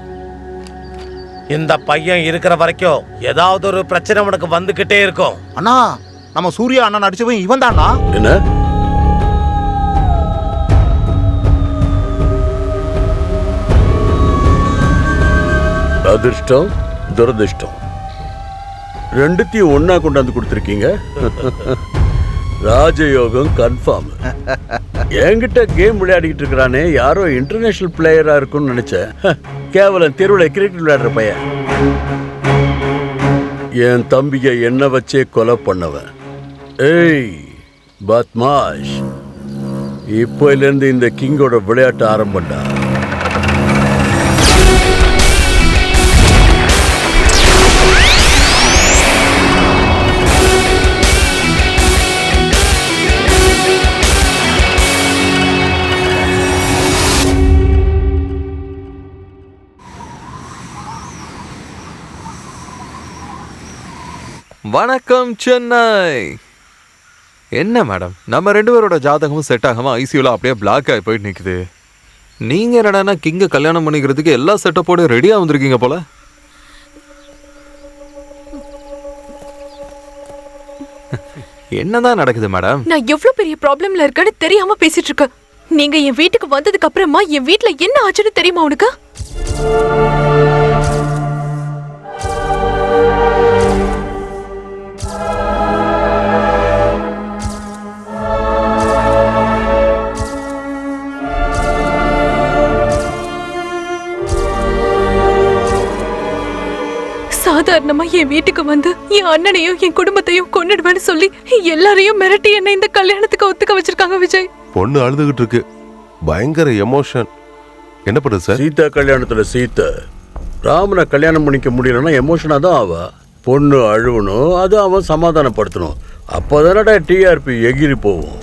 இந்த பையன் இருக்கிற வரைக்கும் ஏதாவது ஒரு பிரச்சனை உனக்கு வந்துகிட்டே இருக்கும். அண்ணா, நம்ம சூர்யா அண்ணன் நடிச்சவன் இவன் தானா? என்ன? அதிர்ஷ்டம், துரதிர்ஷ்டம் ரெண்டுத்தையும் ஒன்னா கொண்டாந்து கொடுத்துருக்கீங்க. ராஜயோகம் கன்ஃபார்ம். என்கிட்ட கேம் விளையாடிக்கிட்டு இருக்கிறானே, யாரோ இன்டர்நேஷனல் பிளேயரா இருக்கும்னு நினைச்சேன். கேவலம் தெருவில் கிரிக்கெட் விளையாடுற பையன். என் தம்பியை என்ன வச்சே கொலை பண்ணவன். ஏய் பத்மாஷ், இப்போலேருந்து இந்த கிங்கோட விளையாட்டு ஆரம்பம்டா. வணக்கம் சென்னை. என்ன மேடம், நம்ம 2 பேரோட ஜாதகமும் செட் ஆகாம ஐசியூல அப்படியே பிளாக் ஆகி போயிட்டு நிக்குது. நீங்க என்னடானா கிங்க கல்யாணம் பண்ணிக்கிறதுக்கு எல்லா செட்டப்போட ரெடியா வந்திருக்கீங்க போல. என்னதான் நடக்குது மேடம்? நான் எவ்வளவு பெரிய ப்ராப்ளம்ல இருக்கேன்னு தெரியாம பேசிட்டு இருக்கேன். நீங்க என் வீட்டுக்கு வந்ததுக்கு அப்புறமா என் வீட்ல என்ன ஆச்சுன்னு தெரியுமா உனக்கு? சாதாரணமா என் வீட்டுக்கு வந்து என் அண்ணனையும் என் குடும்பத்தையும் கொன்னுடுவேன்னு சொல்லி எல்லாரையும் மிரட்டி என்ன இந்த கல்யாணத்துக்கு ஒத்துக்க வச்சிருக்காங்க விஜய். பொண்ணு அழுதுகிட்டு இருக்கு, பயங்கர எமோஷன். என்ன பண்ணுறது சார்? சீதா கல்யாணத்துல சீதா ராமனை கல்யாணம் பண்ணிக்க முடியலன்னா எமோஷனா தான் ஆவா. பொண்ணு அழுவணும், அது அவன் சமாதானப்படுத்தணும். அப்போதானடா டிஆர்பி எகிரி போகும்.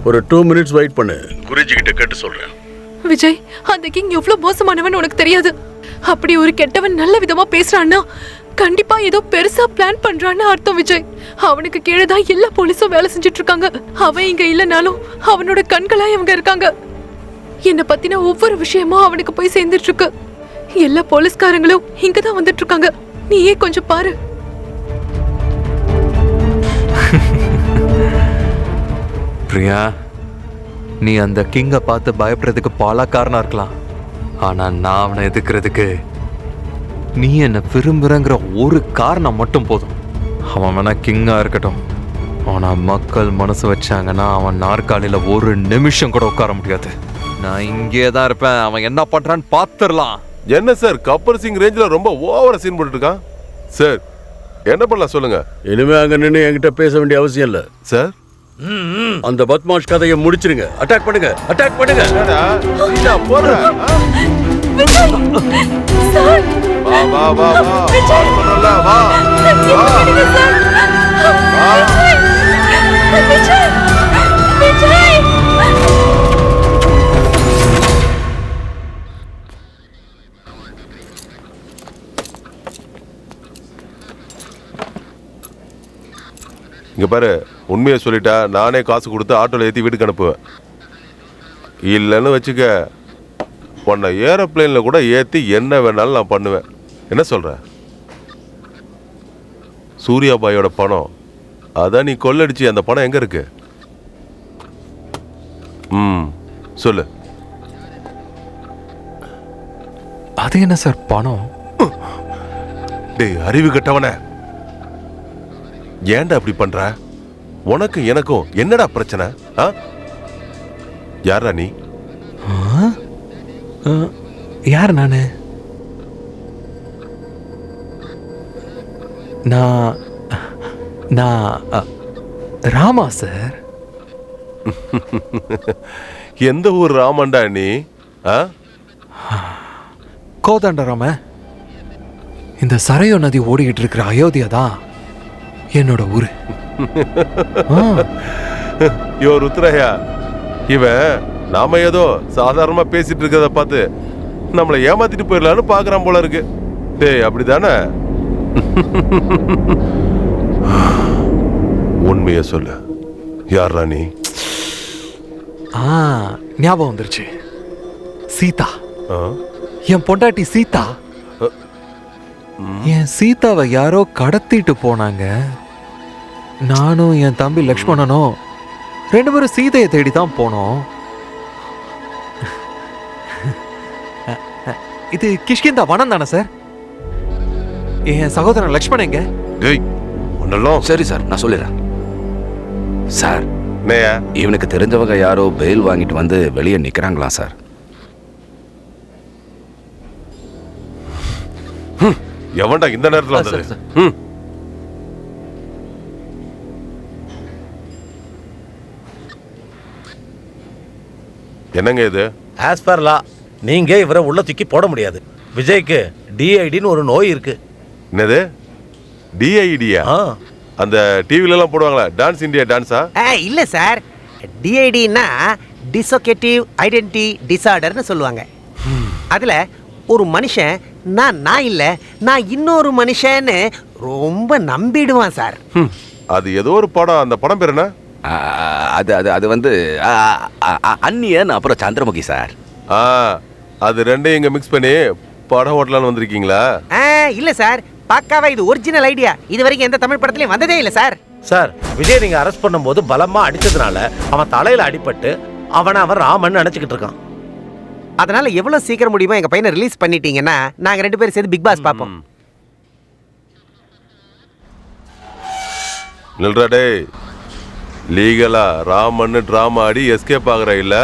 ஒரு 2 மினிட்ஸ் வெயிட் பண்ணு, குருஜி கிட்ட கேட்டு சொல்றேன். விஜய், அந்த கிங் எவ்வளவு மோசமானவன் உனக்கு தெரியாது. அப்படி ஒரு கெட்டவன் நல்ல விதமா பேசுறான்னா கண்டிப்பா ஏதோ பெருசா பிளான் பண்றான்னு அர்த்தம் விஜய். அவனுக்கு கீழே தான் எல்லா போலீஸும் வேலை செஞ்சுட்டு இருக்காங்க. அவன் இங்க இல்லனாலும் அவனோட கண்களா இவங்க இருக்காங்க. என்ன பத்தின ஒவ்வொரு விஷயமும் அவனுக்கு போய் சேர்ந்துட்டு இருக்கு. எல்லா போலீஸ்காரங்களும் இங்கதான் வந்துட்டு இருக்காங்க. நீயே கொஞ்சம் பாரு. பிரியா, நீ அந்த கிங்க பார்த்து பயப்படுறதுக்கு பல காரணம் இருக்கலாம். ஆனா நான் அவனை எதிர்க்கிறதுக்கு நீ என்ன விரும்புறங்கிற ஒரு காரணம் மட்டும் போதும். அவன் வேணா கிங்கா இருக்கட்டும், ஆனா மக்கள் மனசு வச்சாங்கன்னா அவன் நாற்காலியில ஒரு நிமிஷம் கூட உட்கார முடியாது. நான் இங்கே தான் இருப்பேன். அவன் என்ன பண்றான்னு பாத்துடலாம். என்ன சார், கப்பர் சிங் ரேஞ்சில் ரொம்ப ஓவரா சீன் போட்டு இருக்கான் சார். என்ன பண்ணலாம் சொல்லுங்க. இனிமே அங்க நின்று என்கிட்ட பேச வேண்டிய அவசியம் இல்ல சார். அந்த பத்மாஷ் கதையை முடிச்சிருங்க. அட்டாக் பண்ணுங்க, அட்டாக் பண்ணுங்க. வா வா வா வா வா. இங்க பாரு, உண்மையை சொல்லிட்டா நானே காசு கொடுத்து ஆட்டோல ஏற்றி வீட்டுக்கு அனுப்புவேன். இல்லைன்னு வச்சுக்க, உன்னை ஏரோப்ளேன்ல கூட ஏற்றி என்ன வேணாலும் நான் பண்ணுவேன். என்ன சொல்ற? சூர்யாபாயோட பணம் அதான் நீ கொள்ளடிச்சு. அந்த பணம் எங்க இருக்கு? சொல்லு. அது என்ன சார் பணம்? டேய் அறிவு கட்டவன, ஏன்டா அப்படி பண்ற? உனக்கு எனக்கும் என்னடா பிரச்சனை? யாரா நீ? யார் நானு? நான் ராமா சார். எந்த ஊர் ராமன்டா நீ? கோதாண்ட ராம. இந்த சரையோ நதி ஓடிக்கிட்டு இருக்கிற அயோத்தியா தான் என்னோட ஊரு. யோ ருத்ரையா, இவன் நாம ஏதோ சாதாரணமா பேசிட்டு இருக்கிறத பார்த்து நம்மளை ஏமாத்திட்டு போயிடலான்னு பாக்குறான் போல இருக்கு. டேய் அப்படிதானே? உண்மைய சொல்லு, யாரா நீ? ஞாபகம் வந்துருச்சு. சீதா, என் பொண்டாட்டி சீதா. என் சீதாவை யாரோ கடத்திட்டு போனாங்க. நானும் என் தம்பி லக்ஷ்மணனும் 2 பேரும் சீதையை தேடி தான் போனோம். இது கிஷ்கிந்தா வனம் தானே சார்? என் சகோதரன் லக்ஷ்மணன் எங்க? சரி சார், நான் சொல்லிடுறேன் சார். இவனுக்கு தெரிஞ்சவங்க யாரோ பெயில் வாங்கிட்டு வந்து வெளியே நிக்கிறாங்களாம் சார். எவன்டா இந்த நேரத்துல வந்தது? என்னங்க இது? ஆஸ் பர் லா நீங்க இவரை உள்ள தூக்கி போட முடியாது. விஜய்க்கு டிஐடின்னு ஒரு நோய் இருக்கு. என்னது டிஐடியா? அந்த டிவில எல்லாம் போடுவாங்களா, டான்ஸ் இந்தியா டான்ஸா? இல்ல சார், டிஐடினா டிசோகேட்டிவ் ஐடென்டிட்டி டிசார்டர்னு சொல்லுவாங்க. அதுல ஒரு மனுஷன் நான் இல்ல நான் இன்னொரு மனுஷன்னு ரொம்ப நம்பிடுவான் சார். அது ஏதோ ஒரு படம், அந்த படம் பேர் என்ன? அது அது அது வந்து அந்நியன் அப்புறம் சந்திரமுகி சார். அது ரெண்டையும் இங்க மிக்ஸ் பண்ணி படம் ஓட்டலான்னு வந்திருக்கீங்களா? இல்ல சார், பக்காவா இது ஒரிஜினல் ஐடியா. இது வரைக்கும் எந்த தமிழ் படத்துலயும் வந்ததே இல்ல சார். சார், விஜய் நீங்க அரெஸ்ட் பண்ணும்போது பலமா அடிச்சதுனால அவன் தலையில அடிபட்டு அவன் ராமன் நினைச்சுக்கிட்டு இருக்கான். அதனால எவ்வளவு சீக்கிரம் முடியுமோ எங்க பையனை ரிலீஸ் பண்ணிட்டீங்கன்னா நாங்க 2 பேரும் சேர்ந்து பிக் பாஸ் பார்ப்போம். நில்றாடே, லீகலா ராமன்னு டிராமா ஆடி எஸ்கேப் ஆகுற இல்ல?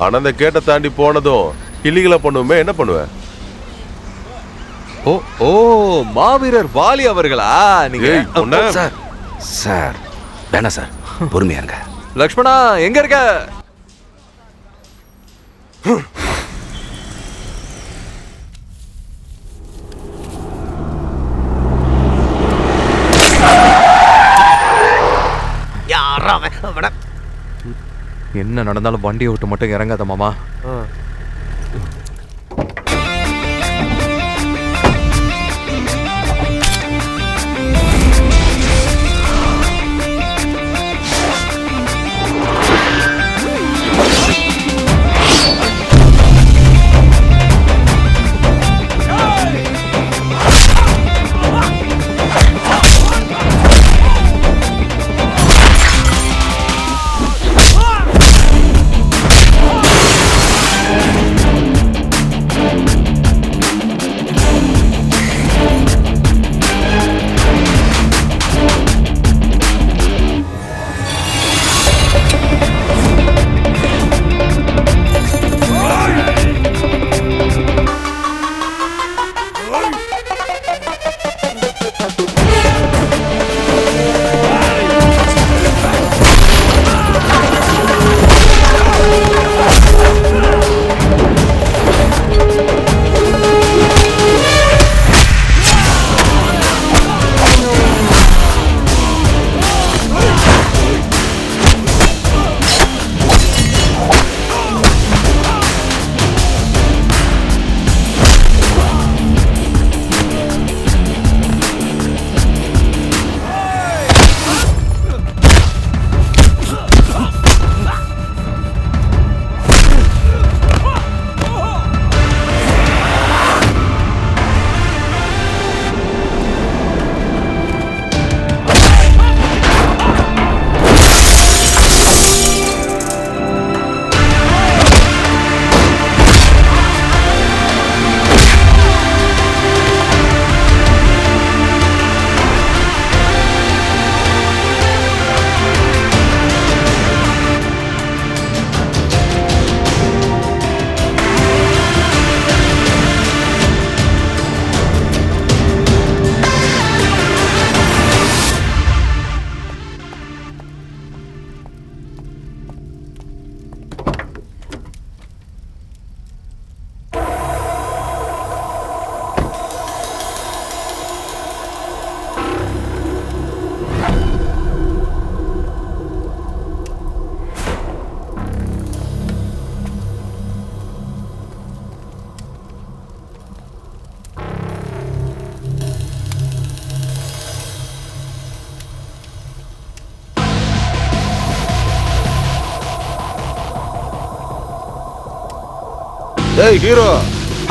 ஆனா அந்த கேட்ட தாண்டி போனதும் இல்லீகலா பண்ணுவோமே, என்ன பண்ணுவேன்? ஓ ஓ மாவீரர் வாலி அவர்களா நீங்க? சார் சார் வேணாம் சார், பொறுமையா இருங்க. லக்ஷ்மணா எங்க இருக்க? என்ன நடந்தாலும் வண்டியை விட்டு மட்டும் இறங்காத மாமா. ஏய் ஹீரோ,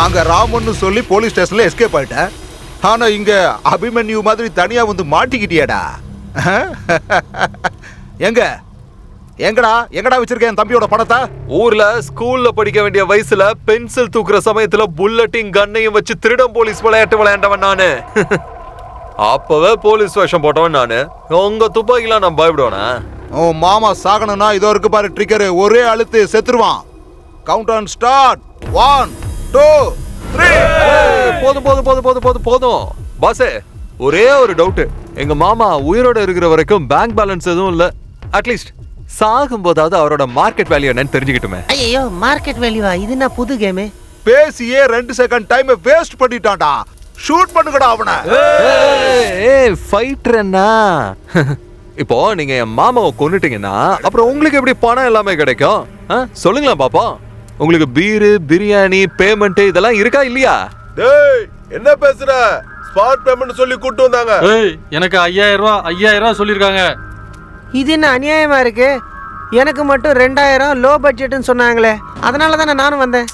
அங்க ராமன்னு சொல்லி போலீஸ் ஸ்டேஷன்ல எஸ்கேப் ஆயிட்ட. ஆனா இங்க அபிமன்யு மாதிரி தனியா வந்து மாட்டிக்கிட்டியடா. எங்கடா வச்சிருக்கேன் தம்பியோட பணத்தை? ஊர்ல ஸ்கூல்ல படிக்க வேண்டிய வயசுல பென்சில் தூக்குற சமயத்துல புல்லட்டிங் கண்ணையும் வச்சு திருடம் போலீஸ் விளையாட்டு விளையாண்டவன் நானு. அப்பவே போலீஸ் வேஷம் போட்டவன் நானு. உங்க துப்பாக்கிலாம் நான் பயப்படுவேனா? உன் மாமா சாகணும்னா இதோ இருக்கு பாரு ட்ரிக்கர், ஒரே அழுத்து செத்துருவான். Count on start. 1 2 3. போதும் போதும் போதும் போதும் போதும் போதும் பாசே. ஒரே ஒரு டவுட், எங்க மாமா உயிரோட இருக்கிற வரைக்கும் பேங்க் பேலன்ஸ் எதுவும் இல்ல. அட்லீஸ்ட் சாகும் போதாவது அவரோட மார்க்கெட் வேல்யூ என்னன்னு தெரிஞ்சுக்கிட்டுமே. ஐயோ, மார்க்கெட் வேல்யூவா? இது என்ன புது கேம்? பேசியே 2 செகண்ட் டைம் வேஸ்ட் பண்ணிட்டான்டா. ஷூட் பண்ணுங்கடா அவனை. ஏய் ஃபைட்டர்னா. இப்போ நீங்க என் மாமாவை கொன்னுட்டீங்கன்னா அப்புறம் உங்களுக்கு எப்படி பணம் எல்லாமே கிடைக்கும்? சொல்லுங்களா பாப்பா. உங்களுக்கு பீரு, பிரியாணி, பேமெண்ட் இதெல்லாம் இருக்கா இல்லையா? டேய் என்ன பேசுற? ஸ்பாட் பேமெண்ட் சொல்லி கூட்டு வந்தாங்க. ஏய் எனக்கு 5000 ரூபாய் சொல்லிருக்காங்க. இது என்ன அநியாயமா இருக்கு? எனக்கு மட்டும் 2000 லோ பட்ஜெட்னு சொன்னாங்களே, அதனால தானே நானும் வந்தேன்.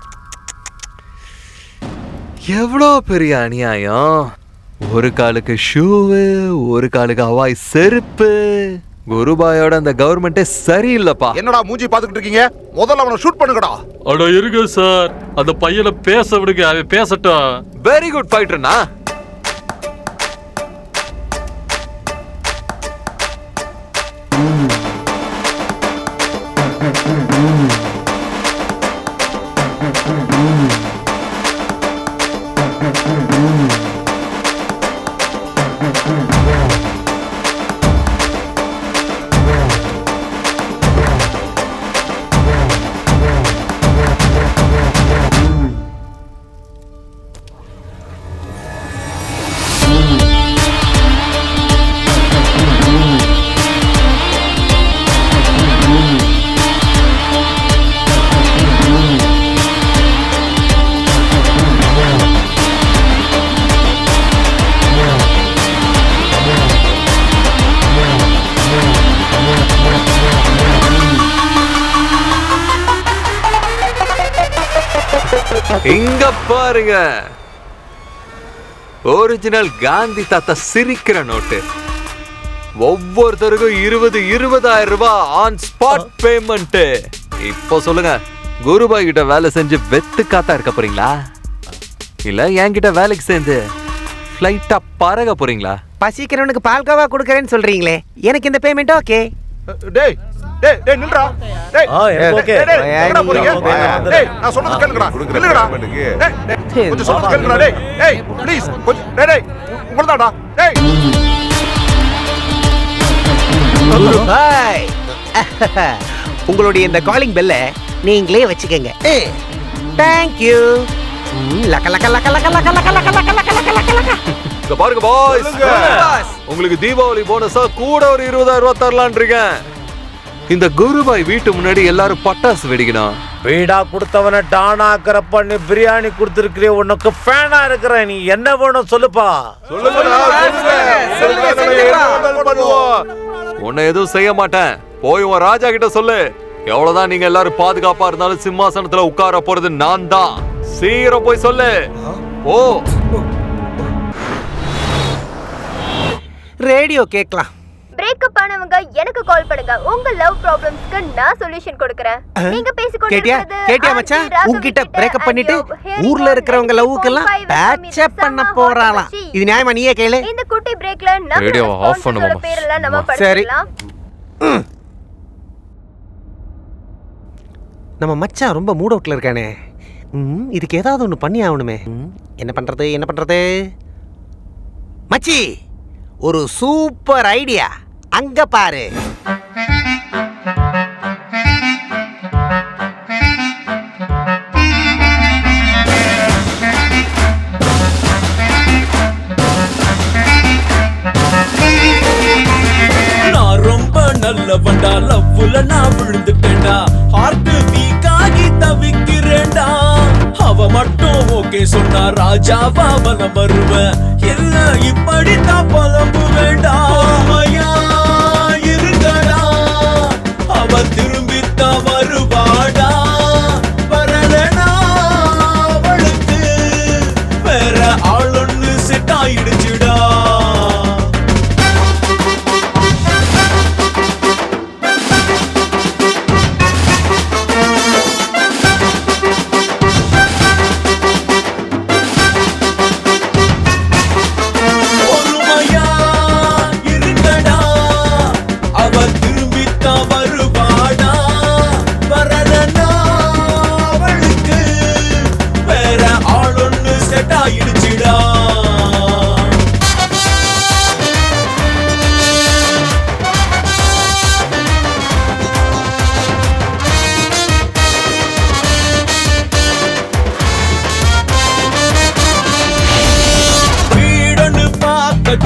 எவ்வளோ பெரிய அநியாயம்! ஒரு காலுக்கு ஷூவு, ஒரு காலுக்கு ஹவாய் செருப்பு. குருபாயோட அந்த கவர்மெண்டே சரியில்லைப்பா. என்னடா மூஞ்சி பாத்துக்கிட்டு இருக்கீங்க? முதல்ல அவனை ஷூட் பண்ணுங்கடா. அட இருங்க சார், அந்த பையனை பேச விடுங்க, அவன் பேசட்டும். வெரி குட் ஃபைட்டர்னா. இங்க பாருங்க, ஒரிஜினல் காந்தி தாத்தா சிரிக்கிற நோட்டு. ஒவ்வொருத்தருக்கும் 20,000 ரூபாய் ஆன் ஸ்பாட் பேமெண்ட். இப்போ சொல்லுங்க, குருபாய் கிட்ட வேலை செஞ்சு வெத்து காத்தா இருக்க போறீங்களா, இல்ல என்கிட்ட வேலைக்கு சேர்ந்து ஃப்ளைட்டா பறக போறீங்களா? பசிக்கிறவனுக்கு பால்கோவா கொடுக்கறேன்னு சொல்றீங்களே, எனக்கு இந்த பேமெண்ட் ஓகே. டேய் டேய் டேய் நில்றா. டேய் ஓகே. எங்கடா போறீங்க? டேய் நான் சொல்றது கேளுங்கடா. நில்லுங்கடா. டேய் கொஞ்சம் சொல்றது கேளுங்கடா. டேய் டேய் ப்ளீஸ் கொஞ்சம். டேய் டேய் உங்களதாடா. டேய் ஹாய். உங்களுடைய இந்த காலிங் பெல்ல நீங்களே வச்சுக்கங்க. Thank you. லக்க லக்க லக்க லக்க லக்க லக்க லக்க லக்க லக்க லக்க லக்க. இங்க பாருங்க பாய்ஸ், உங்களுக்கு தீபாவளி போனஸா கூட ஒரு 20,000 ரூபாய் தரலான்னு இருக்கேன். இந்த குருபாய் வீட்டு முன்னாடி எல்லாரும் பட்டாசு வெடிக்கணும். வீடா கொடுத்தவன டானா ஆக்கிற பண்ணி பிரியாணி கொடுத்துருக்கிற, உனக்கு ஃபேனா இருக்கிற, நீ என்ன வேணும் சொல்லுப்பா. உன்னை எதுவும் செய்ய மாட்டேன், போய் உன் ராஜா கிட்ட சொல்லு. எவ்வளவுதான் நீங்க எல்லாரும் பாதுகாப்பா இருந்தாலும் சிம்மாசனத்துல உட்கார போறது நான் தான். சீக்கிரம் போய் சொல்லு. ஓ ரேடியோ கேட்கலாம். பிரேக்கப் ஆனவங்க எனக்கு கால் பண்ணுங்க, உங்க லவ் ப்ராப்ளம்ஸ்க்கு நான் சொல்யூஷன் கொடுக்கறேன். நீங்க கேட்டியா கேட்டியா மச்சான், உன்கிட்ட பிரேக்கப் பண்ணிட்டு ஊர்ல இருக்கிறவங்க லவ்வுக்கெல்லாம் பேட்சப் பண்ண போறாளாம். இது நியாயமா? நீயே கேளு. இந்த குட்டி பிரேக்ல ரேடியோ ஆஃப் பண்ணுமா? பேரெல்லாம் நம்ம சரி. படிக்கலாம். நம்ம மச்சான் ரொம்ப மூட் அவுட்ல இருக்கானே. இதுக்கு ஏதாவது ஒன்று பண்ணி ஆகணுமே. என்ன பண்றது? மச்சி, ஒரு சூப்பர் ஐடியா. அங்க பாரு. நான் ரொம்ப நல்லவன்டா, லவ்வுல நான் விழுந்துட்டேன்டா, ஹார்ட் வீக் ஆகி தவிக்கிறேன்டா. அவ மட்டும் ஓகே சொன்னா ராஜாவா வலம் வருவேன், இல்ல இப்படித்தான் பலம்பு வேண்டாம். இருங்கடா, அவ திரும்பித்தான் வருவாடா. வரலனா அவளுக்கு வேற ஆளொன்னு செட் ஆயிடுச்சுடா.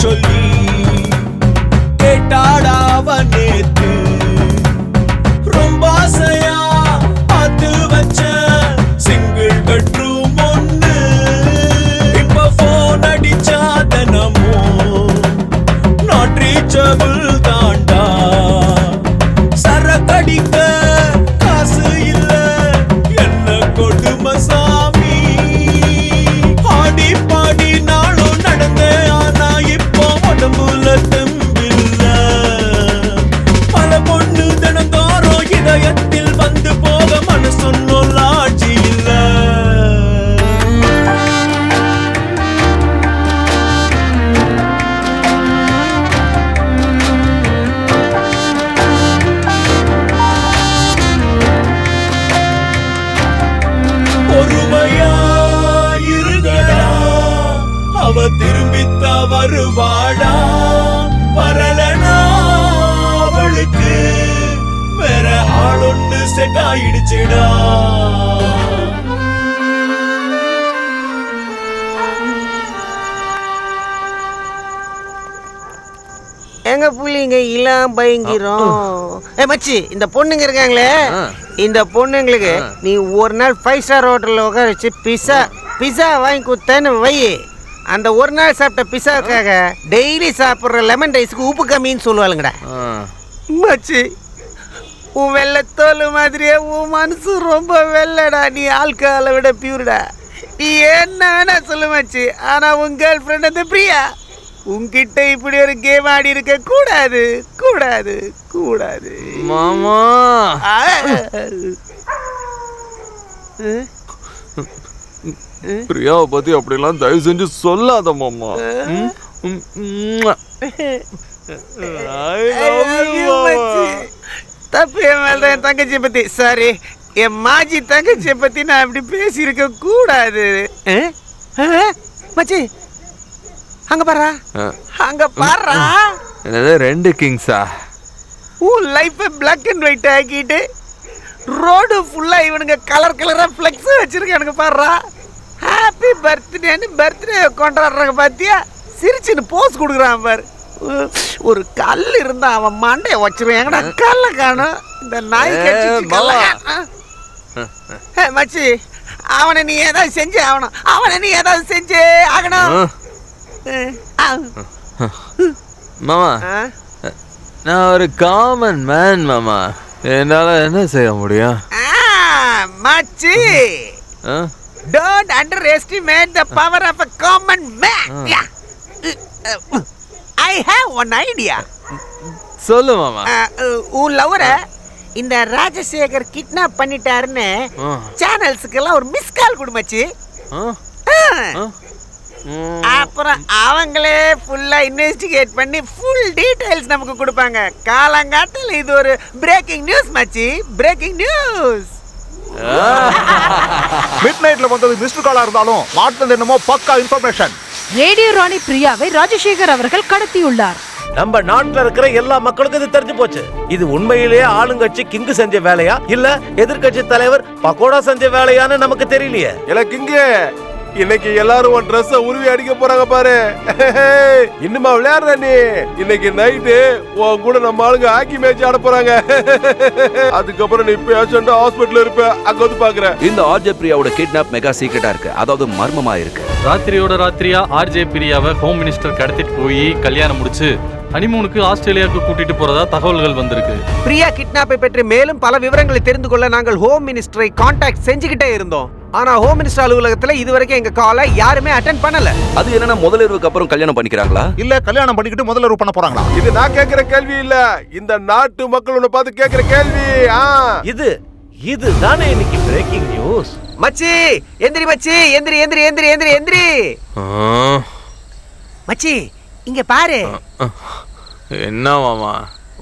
சொல்லி கேட்டாடா அவன் நேத்து, ரொம்ப ஆசையா பார்த்து வச்ச சிங்கிள் பெட்ரூம் ஒண்ணு இப்ப வருவாடா வரலனா அவளுக்கு வேற ஆளொன்னு செட் ஆயிடுச்சுடா. எங்க புள்ளிங்க இல்லாம் பயங்கிறோம். மச்சி இந்த பொண்ணுங்க இருக்காங்களே, இந்த பொண்ணுங்களுக்கு நீ ஒரு நாள் 5 ஸ்டார் ஹோட்டல்ல உட்கார வச்சு பிஸா வாங்கி கொடுத்தேன்னு வை. அந்த ஒரு நாள் சாப்பிட்ட பிஸாவுக்காக டெய்லி சாப்பிட்ற லெமன் ரைஸுக்கு உப்பு கம்மின்னு சொல்லுவாளுங்கடா. மச்சி உன் வெள்ளத்தோல் மாதிரியே உன் மனசு ரொம்ப வெள்ளடா. நீ ஆல்கஹாலை விட பியூர்டா. நீ என்ன வேணா சொல்லு மச்சி. ஆனா உன் கேர்ள் ஃப்ரெண்ட் அந்த பிரியா உன்கிட்ட இப்படி ஒரு கேம் ஆடி இருக்க கூடாது கூடாது கூடாது மாமா. பிரியாவை பத்தி அப்படிலாம் தயவு செஞ்சு சொல்லாத மாமா. தப்பு என் மேல என் தங்கச்சியை பத்தி. சாரி, என் மாஜி தங்கச்சியை பத்தி நான் அப்படி பேசியிருக்க கூடாது. மச்சி அங்க பாரா, அங்க பாரா. என்னது 2 கிங்ஸா? உன் லைஃபை பிளாக் அண்ட் ஒயிட் ஆக்கிட்டு ரோடு ஃபுல்லா இவனுங்க கலர் கலரா ஃப்ளெக்ஸ் வச்சிருக்கானுங்க பாருடா. ஹாப்பி பர்த்டேன்னு பர்த்டே கொண்டாடுறாங்க பாத்தியா? சிரிச்சுன்னு போஸ் கொடுக்குறான் பாரு. ஒரு கல் இருந்தா அவன் மண்டைய வச்சிருவான். எங்கடா கல்ல காணும்? இந்த நாய் கட்சி மச்சி அவனை நீ ஏதாவது செஞ்சே ஆகணும். அவனை நீ ஏதாவது செஞ்சே ஆகணும். மாமா, நான் ஒரு காமன் மேன் மாமா. என்னால என்ன செய்ய முடியும்? மச்சி, don't underestimate the power of a common man. I have one idea. சொல்லு மாமா. உன் லவர இந்த ராஜசேகர் கிட்னாப் பண்ணிட்டாருன்னு சேனல்ஸ்க்கெல்லாம் ஒரு மிஸ் கால் கொடு மச்சி. அப்புறம் அவங்களே ஃபுல்லா இன்வெஸ்டிகேட் பண்ணி ஃபுல் டீடைல்ஸ் நமக்கு கொடுப்பாங்க. காலங்காட்டில் இது ஒரு பிரேக்கிங் நியூஸ் மச்சி, பிரேக்கிங் நியூஸ். மிட் நைட்ல வந்தது மிஸ்டர் காலா இருந்தாலும் மாட்டது என்னமோ பக்கா இன்ஃபர்மேஷன். ரேடியோ ராணி பிரியாவை ராஜசேகர் அவர்கள் கடத்தியுள்ளார். நம்ம நாட்டுல இருக்கிற எல்லா மக்களுக்கும் இது தெரிஞ்சு போச்சு. இது உண்மையிலேயே ஆளுங்கட்சி கிங்கு செஞ்ச வேலையா இல்ல எதிர்கட்சி தலைவர் பக்கோடா செஞ்ச வேலையான்னு நமக்கு தெரியலையே. இல்ல கிங்கு, இன்னைக்கு எல்லாரும் உன் ட்ரெஸ்ஸ உருவி அடிக்க போறாங்க பாரு. இன்னுமா விளையாடுற நீ? இன்னைக்கு நைட்டு உன் கூட நம்ம ஆளுங்க ஹாக்கி மேட்ச் ஆட போறாங்க. அதுக்கப்புறம் நீ பேஷண்ட் ஹாஸ்பிடல்ல இருப்ப, அங்க வந்து பாக்குற. இந்த ஆர்ஜே பிரியாவோட கிட்னாப் மெகா சீக்ரெட்டா இருக்கு, அதாவது மர்மமா இருக்கு. ராத்திரியோட ராத்திரியா ஆர்ஜே பிரியாவை ஹோம் மினிஸ்டர் கடத்திட்டு போய் கல்யாணம் முடிச்சு ஹனிமூனுக்கு ஆஸ்திரேலியாவுக்கு கூட்டிட்டு போறதா தகவல்கள் வந்திருக்கு. பிரியா கிட்னாப்பை பற்றி மேலும் பல விவரங்களை தெரிந்து கொள்ள நாங்கள் ஹோம் மினிஸ்டரை கான்டாக்ட் செஞ்சுக்கிட்டே இருந்தோம். ஆனா ஹோம் மினிஸ்டர் அலுவலகத்துல இதுவரைக்கும் எங்க காலை யாருமே அட்டெண்ட் பண்ணல. அது என்னன்னா முதலிரவுக்கு அப்புறம் கல்யாணம் பண்ணிக்கிறாங்களா இல்ல கல்யாணம் பண்ணிக்கிட்டு முதலிரவு பண்ண போறாங்களா? இது நான் கேக்குற கேள்வி இல்ல, இந்த நாட்டு மக்களோட பார்த்து கேக்குற கேள்வி. இது தானே இன்னைக்கு பிரேக்கிங் நியூஸ். மச்சி எந்திரி மச்சி, எந்திரி எந்திரி எந்திரி எந்திரி எந்திரி. மச்சி இங்க பாரு. என்ன மாமா,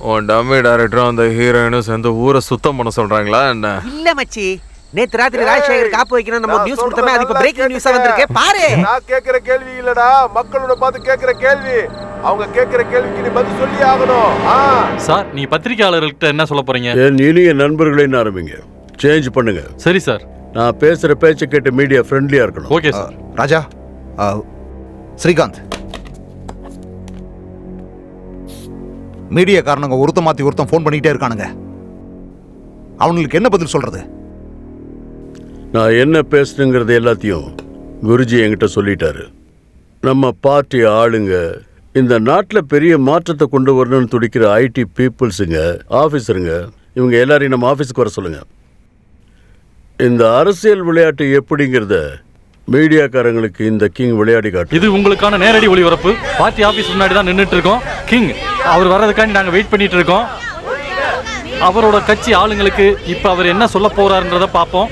உன் டம்மி டைரக்டரும் அந்த ஹீரோயினும் சேர்ந்து ஊரை சுத்தம் பண்ண சொல்றாங்களா என்ன? இல்ல மச்சி, நேத்து ராத்திரி ராஜசேகர் காப்பு வைக்கணும் நம்ம நியூஸ் கொடுத்தோமே, அது இப்ப பிரேக்கிங் நியூஸா வந்திருக்கு பாரு. நான் கேக்குற கேள்வி இல்லடா, மக்களோட பார்த்து கேக்குற கேள்வி. அவங்க கேக்குற கேள்விக்கு நீ பதில் சொல்லி ஆகணும். சார், நீ பத்திரிகையாளர்கள்ட்ட என்ன சொல்ல போறீங்க? என் இனிய நண்பர்களைன்னு ஆரம்பிங்க. சேஞ்ச் பண்ணுங்க. சரி சார். நான் பேசுற பேச்சை கேட்டு மீடியா ஃப்ரெண்ட்லியா இருக்கணும். Okay sir. Raja, Srikanth, media காரணங்க ஒருத்த மாத்தி ஒருத்தன் ஃபோன் பண்ணிக்கிட்டே இருக்கானுங்க. அவங்களுக்கு என்ன பதில் சொல்றது? நான் என்ன பேசுனுங்கிறது எல்லாத்தையும் குருஜி என்கிட்ட சொல்லிட்டாரு. நம்ம பார்ட்டி ஆளுங்க இந்த நாட்டில் பெரிய மாற்றத்தை கொண்டு வரணும்னு துடிக்கிற ஐடி பீப்புள்ஸுங்க, ஆஃபீஸருங்க, இவங்க எல்லாரையும் நம்ம ஆஃபீஸுக்கு வர சொல்லுங்க. இந்த அரசியல் விளையாட்டு எப்படிங்கிறத மீடியாக்காரங்களுக்கு இந்த கிங் விளையாடி காட்டு. இது உங்களுக்கான நேரடி ஒளிபரப்பு. பார்ட்டி ஆபீஸ் முன்னாடி தான் நின்றுட்டு இருக்கோம். கிங் அவர் வர்றதுக்காண்டி நாங்க வெயிட் பண்ணிட்டு இருக்கோம். அவரோட கட்சி ஆளுங்களுக்கு இப்ப அவர் என்ன சொல்ல போறாருன்றத பாப்போம்.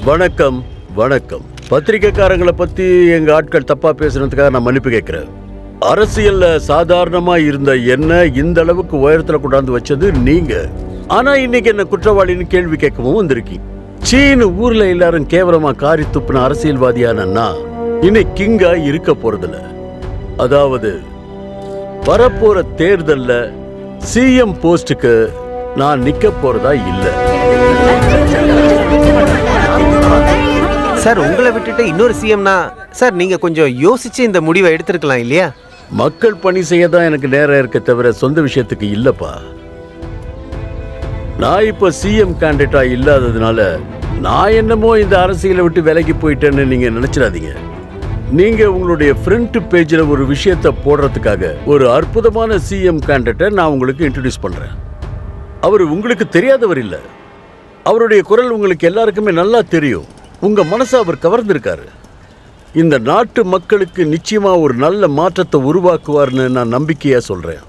வணக்கம் வணக்கம். பத்திரிக்கைக்காரங்களை பத்தி எங்க ஆட்கள் தப்பா பேசுனதுக்காக நான் மன்னிப்பு கேட்கிறேன். அரசியல்ல சாதாரணமா இருந்த என்ன இந்த அளவுக்கு உயரத்துல கொண்டாந்து வச்சது நீங்க. ஆனா இன்னைக்கு என்ன குற்றவாளின்னு கேள்வி கேட்கவும் வந்திருக்கீங்க. சீனு ஊர்ல எல்லாரும் கேவலமா காரி துப்புன அரசியல்வாதியானா இன்னைக்கு கிங்கா இருக்க போறதில்ல. அதாவது வரப்போற தேர்தல்ல சிஎம் போஸ்டுக்கு நான் நிக்க போறதா இல்ல. சார் உங்களை விட்டுட்டு இன்னொரு சிஎம்னா சார் நீங்க கொஞ்சம் யோசிச்சு இந்த முடிவை எடுத்திருக்கலாம் இல்லையா? மக்கள் பணி செய்ய தான் எனக்கு நேரம் இருக்க தவிர சொந்த விஷயத்துக்கு இல்லப்பா. நான் இப்ப சிஎம் கேண்டிடேட்டா இல்லாததுனால நான் என்னமோ இந்த அரசியலை விட்டு விலகி போயிட்டேன்னு நீங்க நினைச்சிடாதீங்க. நீங்க உங்களுடைய ஃப்ரண்ட் பேஜ்ல ஒரு விஷயத்தை போடுறதுக்காக ஒரு அற்புதமான சிஎம் கேண்டிடேட்டை நான் உங்களுக்கு இன்ட்ரோடியூஸ் பண்றேன். அவர் உங்களுக்கு தெரியாதவர் இல்ல. அவருடைய குரல் உங்களுக்கு எல்லாருக்குமே நல்லா தெரியும். உங்க மனசை அவர் கவர்ந்திருக்காரு. இந்த நாட்டு மக்களுக்கு நிச்சயமா ஒரு நல்ல மாற்றத்தை உருவாக்குவார்னு நான் நம்பிக்கையா சொல்றேன்.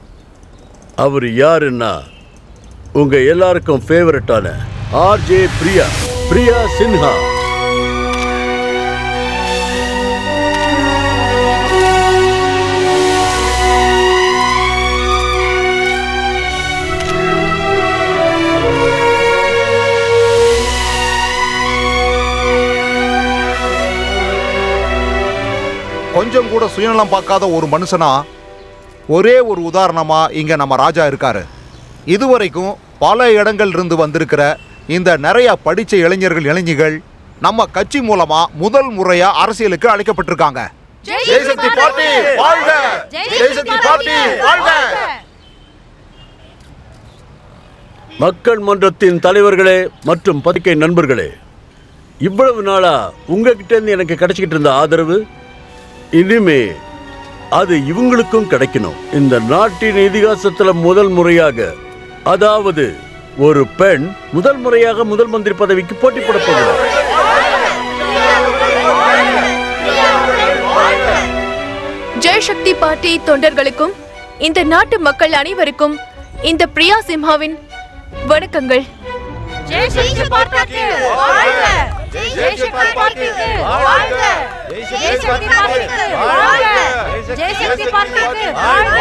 அவர் யாருன்னா உங்க எல்லாருக்கும் ஃபேவரட்டான ஆர்ஜே பிரியா சின்ஹா. கொஞ்சம் கூட சுயநலம் பார்க்காத ஒரு மனுஷனா ஒரே ஒரு உதாரணமா இங்க நம்ம ராஜா இருக்காரு. இதுவரைக்கும் பல இடங்கள் இருந்து வந்திருக்கிற இந்த நிறைய படிச்ச இளைஞர்கள் நம்ம கட்சி மூலமா முதல் முறையா அரசியலுக்கு அழைக்கப்பட்டிருக்காங்க. ஜெய்சக்தி பார்ட்டி வாழ்க! ஜெய்சக்தி பார்ட்டி வாழ்க! மக்கள் மன்றத்தின் தலைவர்களே மற்றும் பத்திரிகை நண்பர்களே, இவ்வளவு நாளா உங்ககிட்ட இருந்து எனக்கு கிடைச்சிக்கிட்டு இருந்த ஆதரவு இனிமே அது இவங்களுக்கும் கிடைக்கணும். இந்த நாட்டின் இதிகாசத்துல முதல் முறையாக, அதாவது ஒரு பெண் முதல் முறையாக முதல் மந்திரி பதவிக்கு போட்டி போட போகிறார். ஜெயசக்தி பார்ட்டி தொண்டர்களுக்கும் இந்த நாட்டு மக்கள் அனைவருக்கும் இந்த பிரியா சிம்ஹாவின் வணக்கங்கள். ஜெய்சக்தி பார்ட்டிக்கு வாழ்க! ஜெய்சக்தி பார்ட்டிக்கு வாழ்க! ஜெய்சக்தி பார்ட்டிக்கு வாழ்க! ஜெய்சக்தி பார்ட்டிக்கு வாழ்க!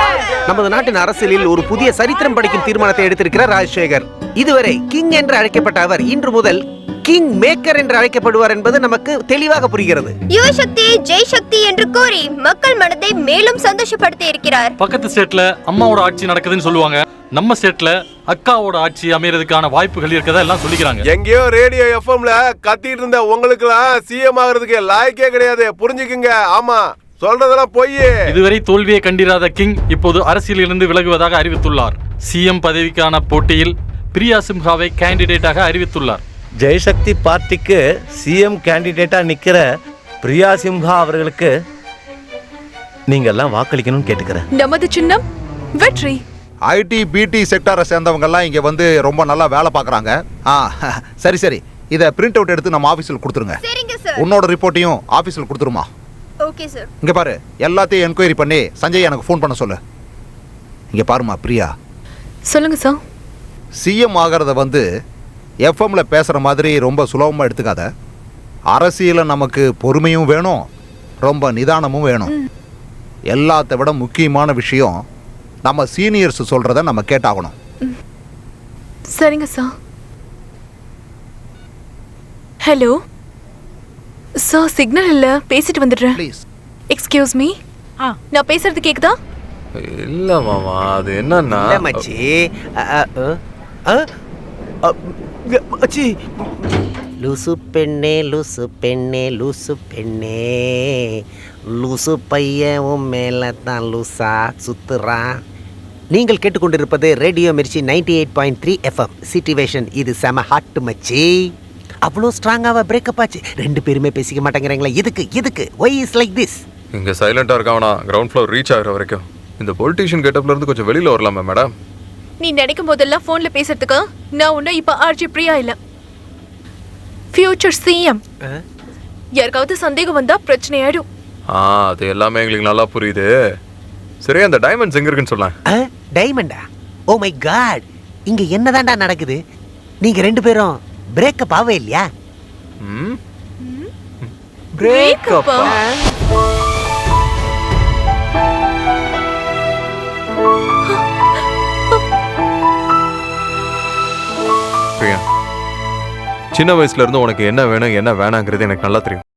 நமது நாட்டின் அரசியலில் ஒரு புதிய சரித்திரம் படைக்கும் தீர்மானத்தை எடுத்திருக்கிறார் ராஜசேகர். இதுவரை கிங் என்று அழைக்கப்பட்ட அவர் இன்று முதல் கிங் மேக்கர் என்று அழைக்கப்படுவார் என்பது நமக்கு தெளிவாக புரிகிறது. யுவசக்தி ஜெய்சக்தி என்று கூறி மக்கள் மனதை மேலும் சந்தோஷப்படுத்தி இருக்கிறார். பக்கத்து ஸ்டேட்ல அம்மாவோட ஆட்சி நடக்குதுன்னு சொல்லுவாங்க. நம்ம ஸ்டேட்ல அக்காவோட ஆட்சி அமையறதுக்கான வாய்ப்புகள் இருக்கதா எல்லாம் சொல்லிக்கிறாங்க. எங்கேயோ ரேடியோ எஃப்எம்ல கத்திட்டு இருந்த உங்களுக்குலாம் சிஎம் ஆகிறதுக்கு லாய்க்கே கிடையாது, புரிஞ்சுக்குங்க. ஆமா, சொல்றதெல்லாம் பொய். இதுவரை தோல்வியை கண்டிராத கிங் இப்போது அரசியலிலிருந்து விலகுவதாக அறிவித்துள்ளார். சிஎம் பதவிக்கான போட்டியில் பிரியா சிம்ஹாவை கேண்டிடேட்டாக அறிவித்துள்ளார். ஜெயசக்தி பார்ட்டிக்கு சிஎம் கேண்டிடேட்டா நிக்கிற பிரியா சிம்ஹா அவர்களுக்கு நீங்க எல்லாம் வாக்களிக்கணும்னு கேட்டுக்கிறேன். நமது சின்னம் வெற்றி. ஐடி பிடி செக்டாரை சேர்ந்தவங்க எல்லாம் இங்க வந்து ரொம்ப நல்லா வேலை பார்க்கறாங்க. சரி இதை பிரிண்ட் அவுட் எடுத்து நம்ம ஆபீஸ்ல கொடுத்துருங்க. சரிங்க சார். உன்னோட ரிப்போர்ட்டையும் ஆபீஸ்ல கொடுத்துருமா? Okay sir. இங்க பாரு, எல்லாத்தையும் என்கொயரி பண்ணி சஞ்சய் எனக்கு ஃபோன் பண்ண சொல்லு. இங்க பாருமா பிரியா, சொல்லுங்க சார். சிஎம் ஆகிறத வந்து எஃப்எம்ல பேசுற மாதிரி ரொம்ப சுலபமா எடுத்துக்காத. அரசியல நமக்கு பொறுமையும் வேணும், ரொம்ப நிதானமும் வேணும். எல்லாத்தை விட முக்கியமான விஷயம், நம்ம சீனியர்ஸ் சொல்றத நம்ம கேட்டாகணும். சரிங்க சார். ஹலோ சார், சிக்னல் இல்ல, பேசிட்டு வந்துடுறேன். எக்ஸ்கியூஸ் மீ, நான் பேசுறது கேக்குதா? இல்ல மாமா, அது என்னன்னா மச்சி மச்சி லூசு பெண்ணே லூசு பெண்ணே லூசு பெண்ணே லூசு பையன் உன் மேல தான் லூசா சுத்துறா. நீங்கள் கேட்டுக்கொண்டிருப்பது ரேடியோ மிர்ச்சி 98.3 எஃப்எம் சிச்சுவேஷன். இது செம ஹாட் மச்சி. அவ்வளோ ஸ்ட்ராங்காக பிரேக்கப் ஆச்சு. ரெண்டு பேருமே பேசிக்க மாட்டேங்கிறாங்களா? எதுக்கு ஒய் இஸ் லைக் திஸ்? இங்க சைலண்டா இருக்காவனா கிரவுண்ட் ஃப்ளோர் ரீச் ஆகுற வரைக்கும் இந்த பொலிட்டீஷியன் கெட்டப்ல இருந்து கொஞ்சம் வெளியில வரலாமா மேடம்? நீ நினைக்கும் போதெல்லாம் போன்ல பேசுறதுக்கு நான் ஒன்னும் இப்ப ஆர்ஜி பிரியா இல்ல, ஃபியூச்சர் சிஎம். யாருக்காவது சந்தேகம் வந்தா பிரச்சனை ஆயிடும். அது எல்லாமே எங்களுக்கு நல்லா புரியுது. சரி, அந்த டைமண்ட்ஸ் எங்க இருக்குன்னு சொல்லலாம். டைமண்டா? ஓ மை காட், இங்க என்னதான்டா நடக்குது? நீங்க ரெண்டு பேரும் பிரேக்கப் ஆவே இல்லையா? பிரேக்கப்பா? பிரியா, சின்ன வயசுல இருந்து உனக்கு என்ன வேணும் என்ன வேணாங்கிறது எனக்கு நல்லா தெரியும்.